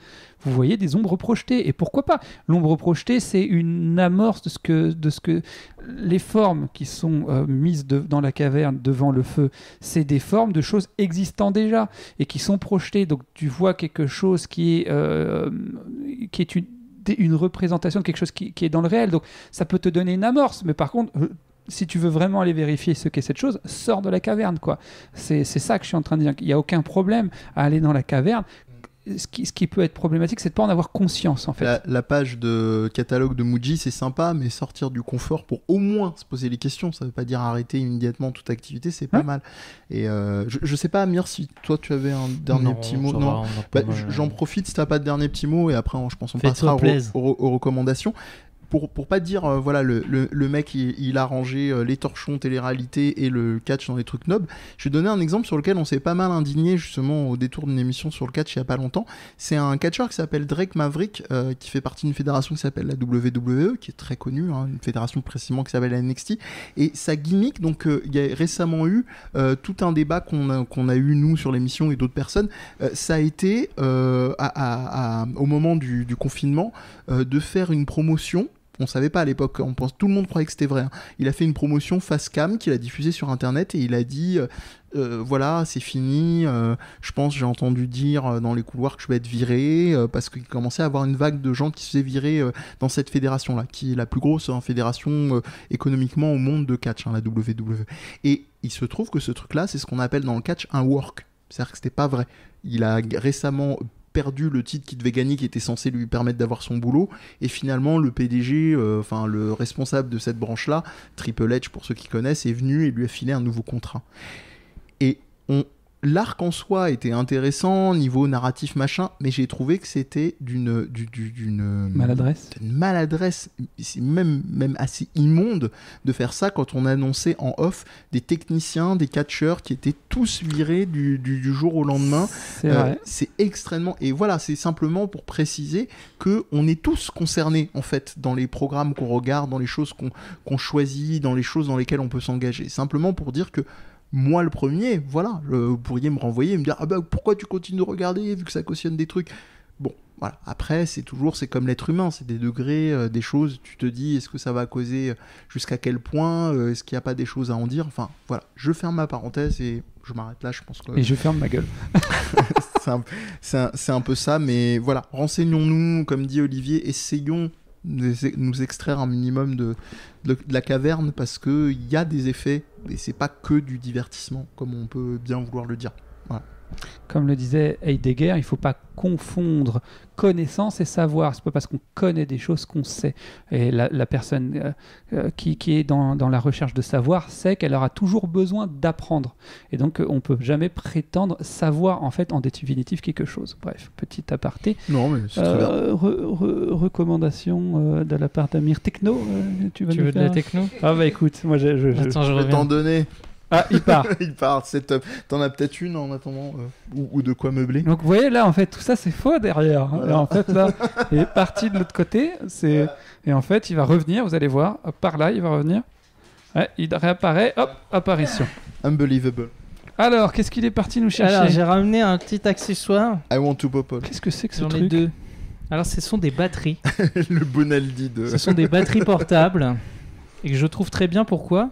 vous voyez des ombres projetées. Et pourquoi pas ? L'ombre projetée, c'est une amorce de ce que les formes qui sont mises dans la caverne devant le feu, c'est des formes de choses existant déjà et qui sont projetées. Donc tu vois quelque chose qui est une représentation de quelque chose qui est dans le réel. Donc ça peut te donner une amorce. Mais par contre, si tu veux vraiment aller vérifier ce qu'est cette chose, sors de la caverne, quoi. C'est ça que je suis en train de dire. Il n'y a aucun problème à aller dans la caverne. Ce qui peut être problématique, c'est de ne pas en avoir conscience, en fait. La page de catalogue de Muji, c'est sympa, mais sortir du confort pour au moins se poser les questions, ça ne veut pas dire arrêter immédiatement toute activité, c'est pas mal. Et je sais pas, Amir, si toi tu avais un dernier petit mot. Non, j'en profite si tu n'as pas de dernier petit mot, et après, je pense qu'on passera aux recommandations. Pour pas dire, voilà, le mec, il a rangé les torchons télé-réalité et le catch dans les trucs nobles. Je vais donner un exemple sur lequel on s'est pas mal indigné, justement, au détour d'une émission sur le catch il y a pas longtemps. C'est un catcheur qui s'appelle Drake Maverick, qui fait partie d'une fédération qui s'appelle la WWE, qui est très connue, hein, une fédération précisément qui s'appelle la NXT. Et sa gimmick, donc, il y a récemment eu tout un débat qu'on a eu, nous, sur l'émission et d'autres personnes. Ça a été, au moment du confinement, de faire une promotion. On savait pas à l'époque, tout le monde croyait que c'était vrai. Hein. Il a fait une promotion face cam qu'il a diffusée sur internet et il a dit voilà, c'est fini. Je pense, j'ai entendu dire dans les couloirs que je vais être viré parce qu'il commençait à avoir une vague de gens qui se faisaient virer dans cette fédération-là, qui est la plus grosse fédération économiquement au monde de catch, la WWE. Et il se trouve que ce truc-là, c'est ce qu'on appelle dans le catch un work. C'est-à-dire que c'était pas vrai. Il a récemment perdu le titre qu'il devait gagner, qui était censé lui permettre d'avoir son boulot, et finalement le PDG, le responsable de cette branche-là, Triple H pour ceux qui connaissent, est venu et lui a filé un nouveau contrat. Et l'arc en soi était intéressant, niveau narratif machin, mais j'ai trouvé que c'était d'une maladresse. Une maladresse, c'est même assez immonde de faire ça quand on annonçait en off des techniciens, des catcheurs qui étaient tous virés du jour au lendemain. C'est vrai. C'est extrêmement... Et voilà, c'est simplement pour préciser qu'on est tous concernés, en fait, dans les programmes qu'on regarde, dans les choses qu'on choisit, dans les choses dans lesquelles on peut s'engager. Simplement pour dire que moi le premier, voilà, vous pourriez me renvoyer et me dire « Ah bah pourquoi tu continues de regarder vu que ça cautionne des trucs ?» Bon, voilà, après c'est comme l'être humain, c'est des degrés, des choses, tu te dis est-ce que ça va causer jusqu'à quel point, est-ce qu'il n'y a pas des choses à en dire, enfin voilà, je ferme ma parenthèse et je m'arrête là, je pense que... Et je ferme ma gueule. c'est un peu ça, mais voilà, renseignons-nous, comme dit Olivier, essayons nous extraire un minimum de la caverne parce qu'il y a des effets et c'est pas que du divertissement comme on peut bien vouloir le dire. Voilà. Comme le disait Heidegger, il ne faut pas confondre connaissance et savoir. C'est pas parce qu'on connaît des choses qu'on sait. Et la personne qui est dans la recherche de savoir sait qu'elle aura toujours besoin d'apprendre. Et donc, on ne peut jamais prétendre savoir en fait en définitive quelque chose. Bref, petit aparté. Non, mais c'est très bien. Recommandation de la part d'Amir. Techno, tu veux de la techno ? Ah bah écoute, moi je vais t'en donner. Ah, il part. Il part, c'est top. T'en as peut-être une en attendant ou de quoi meubler. Donc vous voyez là, en fait, tout ça c'est faux derrière. Voilà. Et en fait là, il est parti de l'autre côté. Et en fait, il va revenir. Vous allez voir, par là, il va revenir. Ouais, il réapparaît. Hop, apparition. Unbelievable. Alors, qu'est-ce qu'il est parti nous chercher ? Alors, j'ai ramené un petit accessoire. I want to pop up. Qu'est-ce que c'est que ce truc ? J'en ai deux. Alors, ce sont des batteries. Le Bonaldi de... Ce sont des batteries portables. Et que je trouve très bien. Pourquoi ?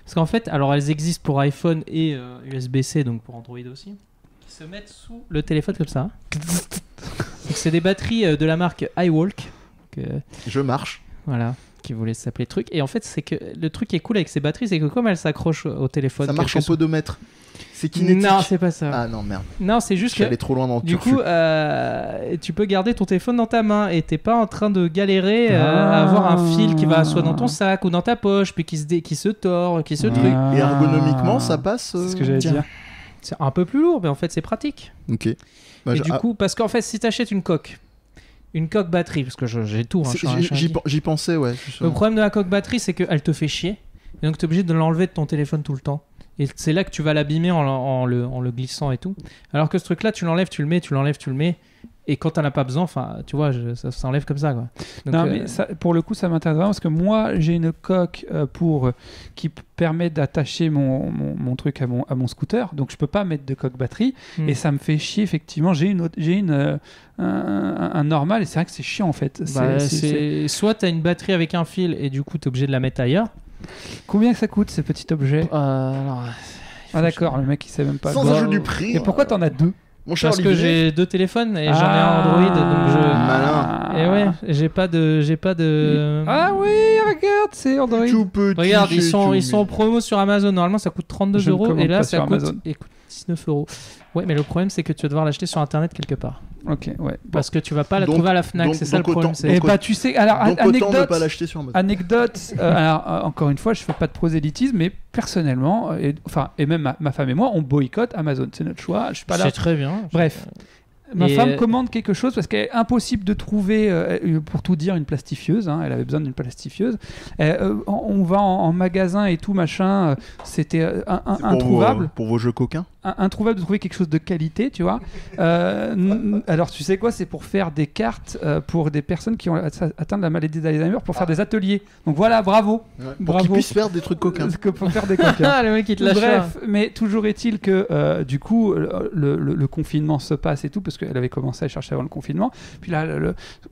Parce qu'en fait, alors elles existent pour iPhone et USB-C, donc pour Android aussi, qui se mettent sous le téléphone comme ça. Donc c'est des batteries de la marque iWalk. Je marche. Voilà, qui voulait s'appeler truc. Et en fait, c'est que le truc qui est cool avec ces batteries, c'est que comme elles s'accrochent au téléphone... Ça marche en podomètre. C'est kinétique. Non, c'est pas ça. Ah non, merde. Non, c'est juste que... J'allais trop loin dans le Du coup, tu peux garder ton téléphone dans ta main et t'es pas en train de galérer à avoir un fil qui va soit dans ton sac ou dans ta poche, puis qui se tord, qui se truc. Et ergonomiquement, ça passe C'est ce que j'allais dire. C'est un peu plus lourd, mais en fait, c'est pratique. Ok. Bah, et du coup, parce qu'en fait, si t'achètes une coque batterie, parce que j'ai tout. J'y pensais, ouais. Le problème de la coque batterie, c'est qu'elle te fait chier. Et donc tu es obligé de l'enlever de ton téléphone tout le temps. Et c'est là que tu vas l'abîmer en le glissant et tout. Alors que ce truc-là, tu l'enlèves, tu le mets, tu l'enlèves, tu le mets. Et quand t'en as pas besoin, tu vois, ça s'enlève comme ça, quoi. Donc, non, mais ça, pour le coup, ça m'intéresse vraiment parce que moi, j'ai une coque qui permet d'attacher mon truc à mon scooter. Donc, je peux pas mettre de coque batterie et ça me fait chier. Effectivement, j'ai un normal et c'est vrai que c'est chiant en fait. Soit t'as une batterie avec un fil et du coup t'es obligé de la mettre ailleurs. Combien ça coûte ce petit objet d'accord, le mec il sait même pas. Sans ajout du prix. Et pourquoi t'en as deux? Parce que j'ai 2 téléphones et j'en ai un Android, donc Malin. Et ouais, j'ai pas de. Ah oui, regarde, c'est Android. Tout petit, regarde, ils sont en promo sur Amazon. Normalement, ça coûte 32 € et là, ça coûte 19 €. Ouais, mais le problème, c'est que tu vas devoir l'acheter sur Internet quelque part. Ok, ouais. Parce que tu vas pas la trouver à la Fnac, c'est ça le problème. Et bah, tu sais, alors, autant ne pas l'acheter sur Amazon. Anecdote, alors, encore une fois, je fais pas de prosélytisme, mais personnellement, et même ma femme et moi, on boycotte Amazon. C'est notre choix. Je suis pas là. C'est très bien. Bref. Ma femme commande quelque chose parce qu'elle est impossible de trouver, pour tout dire, une plastifieuse. Hein, elle avait besoin d'une plastifieuse. On va en magasin et tout, machin. C'était introuvable. Pour vos jeux coquins introuvable de trouver quelque chose de qualité, tu vois. Alors, tu sais quoi? C'est pour faire des cartes pour des personnes qui ont atteint la maladie d'Alzheimer pour faire des ateliers. Donc voilà, bravo. Ouais, pour qu'ils puissent faire des trucs coquins. Pour faire des coquins. Le mec, il te lâche. Bref, mais toujours est-il que du coup, le confinement se passe et tout, parce qu'elle avait commencé à chercher avant le confinement. Puis là,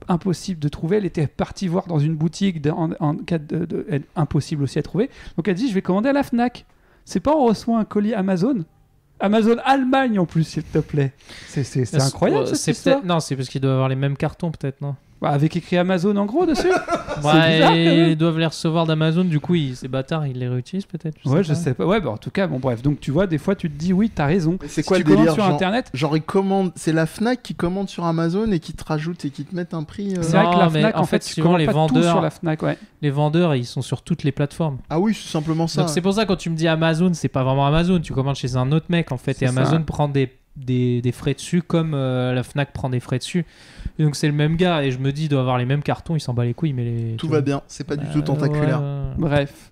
impossible de trouver. Elle était partie voir dans une boutique en cas impossible aussi à trouver. Donc elle dit, je vais commander à la Fnac. C'est pas on reçoit un colis Amazon Allemagne en plus, s'il te plaît. C'est incroyable cette histoire. Non, c'est parce qu'ils doivent avoir les mêmes cartons peut-être, non? Avec écrit Amazon en gros dessus. Ils doivent les recevoir d'Amazon, du coup ces bâtards ils les réutilisent peut-être. Je sais pas. Ouais, bah en tout cas, bon bref. Donc tu vois, des fois tu te dis oui, t'as raison. C'est quoi le délire sur Internet? Genre ils commandent, c'est la Fnac qui commande sur Amazon et qui te rajoute et qui te met un prix. C'est vrai que la Fnac, en fait, tu commandes pas vendeurs, tout sur la Fnac, ouais. Les vendeurs, ils sont sur toutes les plateformes. Ah oui, c'est simplement ça. Donc c'est pour ça quand tu me dis Amazon, c'est pas vraiment Amazon. Tu commandes chez un autre mec en fait, et Amazon prend des frais dessus comme la Fnac prend des frais dessus. Et donc c'est le même gars et je me dis il doit avoir les mêmes cartons, il s'en bat les couilles mais tout va bien, c'est pas du tout tentaculaire. Bref.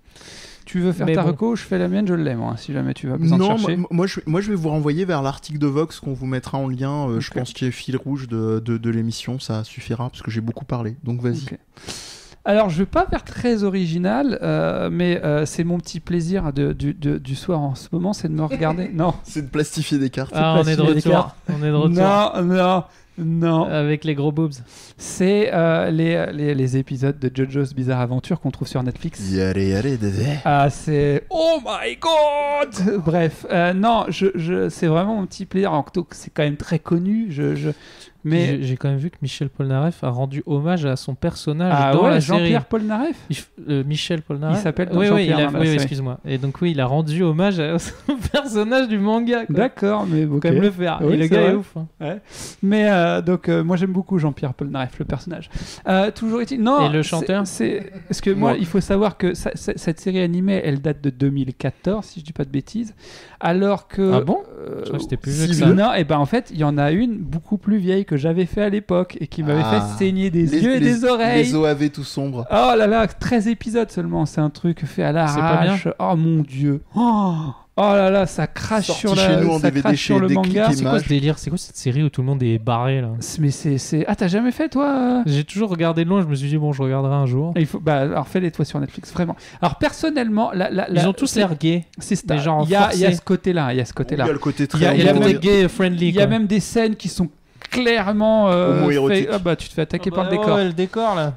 Tu veux faire ta reco, je fais la mienne, je l'aime hein, si jamais tu vas besoin de chercher. Moi je vais vous renvoyer vers l'article de Vox qu'on vous mettra en lien, okay. Je pense qu'il y a fil rouge de l'émission, ça suffira parce que j'ai beaucoup parlé. Donc vas-y. Okay. Alors, je ne vais pas faire très original, mais c'est mon petit plaisir du soir en ce moment, c'est de me regarder. Non. C'est de plastifier des cartes. On est de retour. Non. Avec les gros boobs. C'est les épisodes de JoJo's Bizarre Adventure qu'on trouve sur Netflix. Ah, c'est... Oh my god. Bref, non, c'est vraiment mon petit plaisir. Alors, c'est quand même très connu. Mais j'ai quand même vu que Michel Polnareff a rendu hommage à son personnage dans la série. Jean-Pierre Polnareff Michel Polnareff. Il s'appelle Jean-Pierre. Oui, excuse-moi. Et donc oui, il a rendu hommage à son personnage du manga. Quoi. D'accord, mais faut quand même le faire. Oui, et le gars est ouf. Hein. Ouais. Mais donc moi j'aime beaucoup Jean-Pierre Polnareff, le personnage. Toujours est-il. Non. Et le chanteur. Parce que moi, il faut savoir que cette série animée, elle date de 2014, si je dis pas de bêtises. Alors que. Ah bon je crois que c'était plus vieux que ça. Non, et ben en fait, il y en a une beaucoup plus vieille que j'avais fait à l'époque et qui m'avait fait saigner des yeux et des oreilles. Les OAV tout sombres. Oh là là, 13 épisodes seulement, c'est un truc fait à l'arrache. Oh mon dieu. Oh là là, ça crache sur le manga. C'est quoi ce délire? C'est quoi cette série où tout le monde est barré là? Mais c'est... Ah, t'as jamais fait toi? J'ai toujours regardé de loin, je me suis dit bon, je regarderai un jour. Alors fais-les toi sur Netflix, vraiment. Alors personnellement, ils ont tous l'air gays. C'est ça. Il y a ce côté-là, il y a ce côté-là. Il y a le côté très... Il y a le côté gay friendly. Il y a même des scènes qui sont clairement homo-érotique. Tu te fais attaquer par le décor. Le décor là.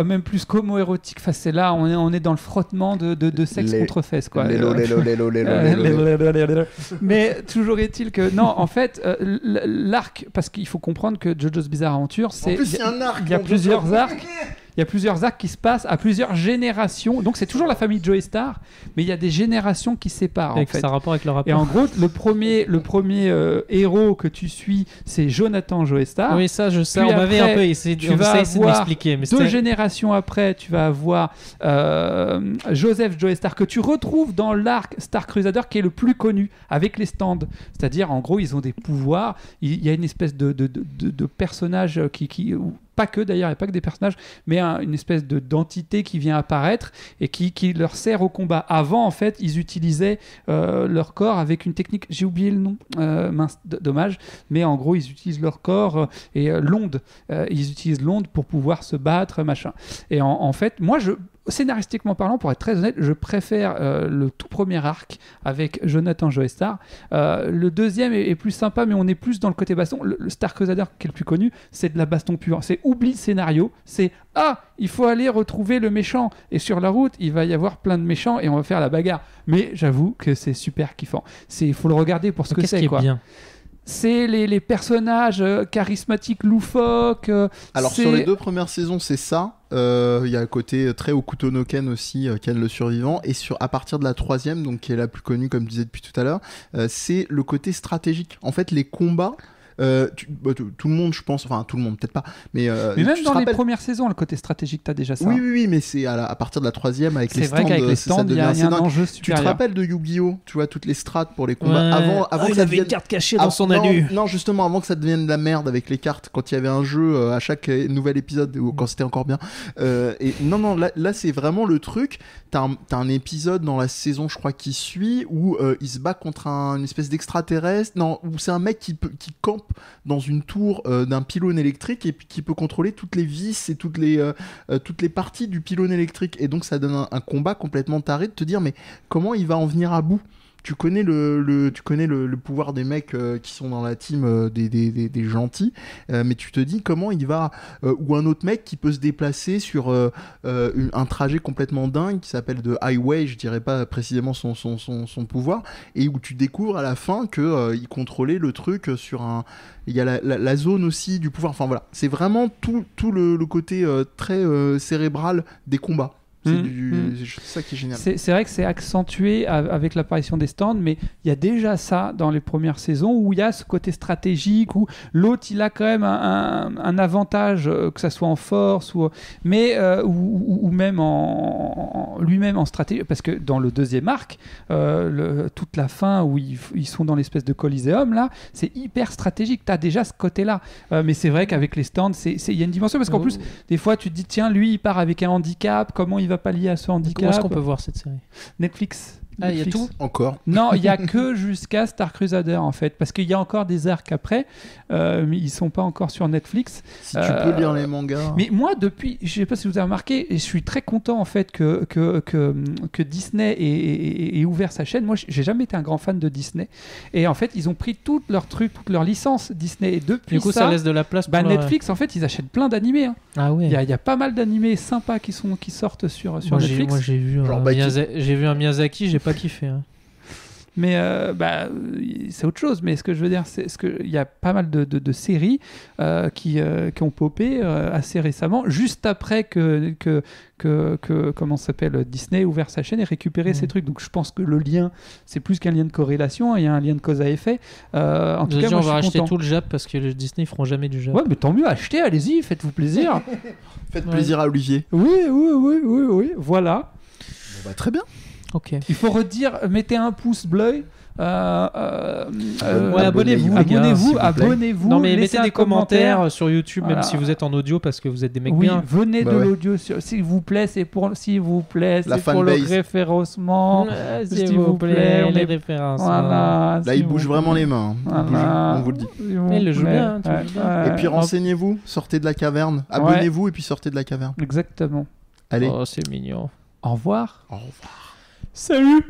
Même plus qu'homo-érotique. Enfin, c'est là, on est dans le frottement de sexe contre fesses quoi. Mais toujours est-il que non, en fait, l'arc, parce qu'il faut comprendre que JoJo's Bizarre Adventure, c'est il y a plusieurs arcs. Il y a plusieurs arcs qui se passent à plusieurs générations. Donc c'est toujours la famille Joestar, mais il y a des générations qui se séparent. Avec ça rapport avec le rapport. Et en gros, le premier héros que tu suis, c'est Jonathan Joestar. Oui, ça je sais. On m'avait un peu essayé de m'expliquer. Mais 2 générations après, tu vas avoir Joseph Joestar que tu retrouves dans l'arc Star Crusader qui est le plus connu avec les stands. C'est-à-dire, en gros, ils ont des pouvoirs. Il y a une espèce de personnage qui pas que d'ailleurs, il n'y a pas que des personnages, mais une espèce d'entité qui vient apparaître et qui leur sert au combat. Avant, en fait, ils utilisaient leur corps avec une technique, j'ai oublié le nom, mince, dommage, mais en gros, ils utilisent leur corps et l'onde. Ils utilisent l'onde pour pouvoir se battre, machin. Et en fait, moi, scénaristiquement parlant, pour être très honnête, je préfère le tout premier arc avec Jonathan Joestar. Le deuxième est plus sympa, mais on est plus dans le côté baston. Le Star Crusader qui est le plus connu, c'est de la baston pure. C'est oubli scénario, c'est il faut aller retrouver le méchant. Et sur la route, il va y avoir plein de méchants et on va faire la bagarre. Mais j'avoue que c'est super kiffant. Il faut le regarder pour ce que c'est. Qu'est-ce qui est bien ? C'est les personnages charismatiques, loufoques. Alors sur les 2 premières saisons, c'est ça. Il y a un côté très Hokuto no Ken aussi, Ken le survivant. Et à partir de la 3e, donc qui est la plus connue, comme je disais depuis tout à l'heure, c'est le côté stratégique. En fait, les combats... tout le monde, je pense, enfin tout le monde peut-être pas, mais même dans les premières saisons, le côté stratégique, t'as déjà ça. Oui, mais c'est à partir de la 3e avec les stands. C'est vrai qu'avec les stands, il y a un enjeu supérieur. Tu te rappelles de Yu-Gi-Oh, tu vois, toutes les strates pour les combats avant il avait une carte cachée dans son anus. Non, justement, avant que ça devienne de la merde avec les cartes, quand il y avait un jeu à chaque nouvel épisode, ou quand c'était encore bien. Et non, là c'est vraiment le truc. T'as un épisode dans la saison, je crois, qui suit où il se bat contre une espèce d'extraterrestre. Non, où c'est un mec qui campe dans une tour d'un pylône électrique et puis qui peut contrôler toutes les vis et toutes les parties du pylône électrique. Et donc ça donne un combat complètement taré de te dire mais comment il va en venir à bout ? Tu connais le pouvoir des mecs qui sont dans la team des gentils, mais tu te dis comment il va... ou un autre mec qui peut se déplacer sur un trajet complètement dingue qui s'appelle The Highway, je dirais pas précisément son pouvoir, et où tu découvres à la fin qu'il contrôlait le truc sur un... Il y a la zone aussi du pouvoir. Enfin voilà, c'est vraiment tout le côté très cérébral des combats. C'est ça qui est génial. C'est vrai que c'est accentué avec l'apparition des stands, mais il y a déjà ça dans les premières saisons où il y a ce côté stratégique où l'autre il a quand même un avantage, que ça soit en force ou même lui-même en stratégie, parce que dans le 2e arc, toute la fin où ils sont dans l'espèce de coliséum là, c'est hyper stratégique. T'as déjà ce côté-là, mais c'est vrai qu'avec les stands, il y a une dimension parce qu'en plus des fois tu te dis tiens lui il part avec un handicap, comment il va pallier à ce handicap. Comment est-ce qu'on peut voir cette série ? Netflix. Ah, il y a tout ? Encore ? Non, il n'y a que jusqu'à Star Crusader en fait, parce qu'il y a encore des arcs après, mais ils ne sont pas encore sur Netflix. Si tu peux lire les mangas. Mais moi, depuis, je ne sais pas si vous avez remarqué, et je suis très content en fait que Disney ait ouvert sa chaîne. Moi, j'ai jamais été un grand fan de Disney, et en fait, ils ont pris tous leurs trucs, toutes leurs licences Disney, et depuis du coup, ça laisse de la place pour Netflix. En fait, ils achètent plein d'animés. Hein. Ah ouais. Il y a pas mal d'animés sympas qui sortent sur Netflix. Moi, j'ai vu un Miyazaki, j'ai pas kiffé. Hein. Mais c'est autre chose. Mais ce que je veux dire, c'est qu'il y a pas mal de séries qui ont popé assez récemment, juste après que comment ça s'appelle, Disney ait ouvert sa chaîne et récupéré ces trucs. Donc je pense que le lien, c'est plus qu'un lien de corrélation, il y a un lien de cause à effet. En tout cas, moi, on va racheter tout le Jap parce que le Disney ils feront jamais du Jap. Ouais, mais tant mieux, achetez, allez-y, faites-vous plaisir. Faites plaisir à Olivier. Oui, voilà. Bon, très bien. Ok. Il faut redire, mettez un pouce bleu. Abonnez-vous. Abonnez-vous. Non, mais mettez des commentaires sur YouTube, même si vous êtes en audio, parce que vous êtes des mecs bien. Venez de l'audio, s'il vous plaît, c'est pour le référencement. S'il vous plaît, les références. Voilà, là, il bouge vraiment les mains. On vous le dit. Il le joue bien. Et puis renseignez-vous, sortez de la caverne. Abonnez-vous et puis sortez de la caverne. Exactement. Allez. Oh, c'est mignon. Au revoir. Au revoir. Salut.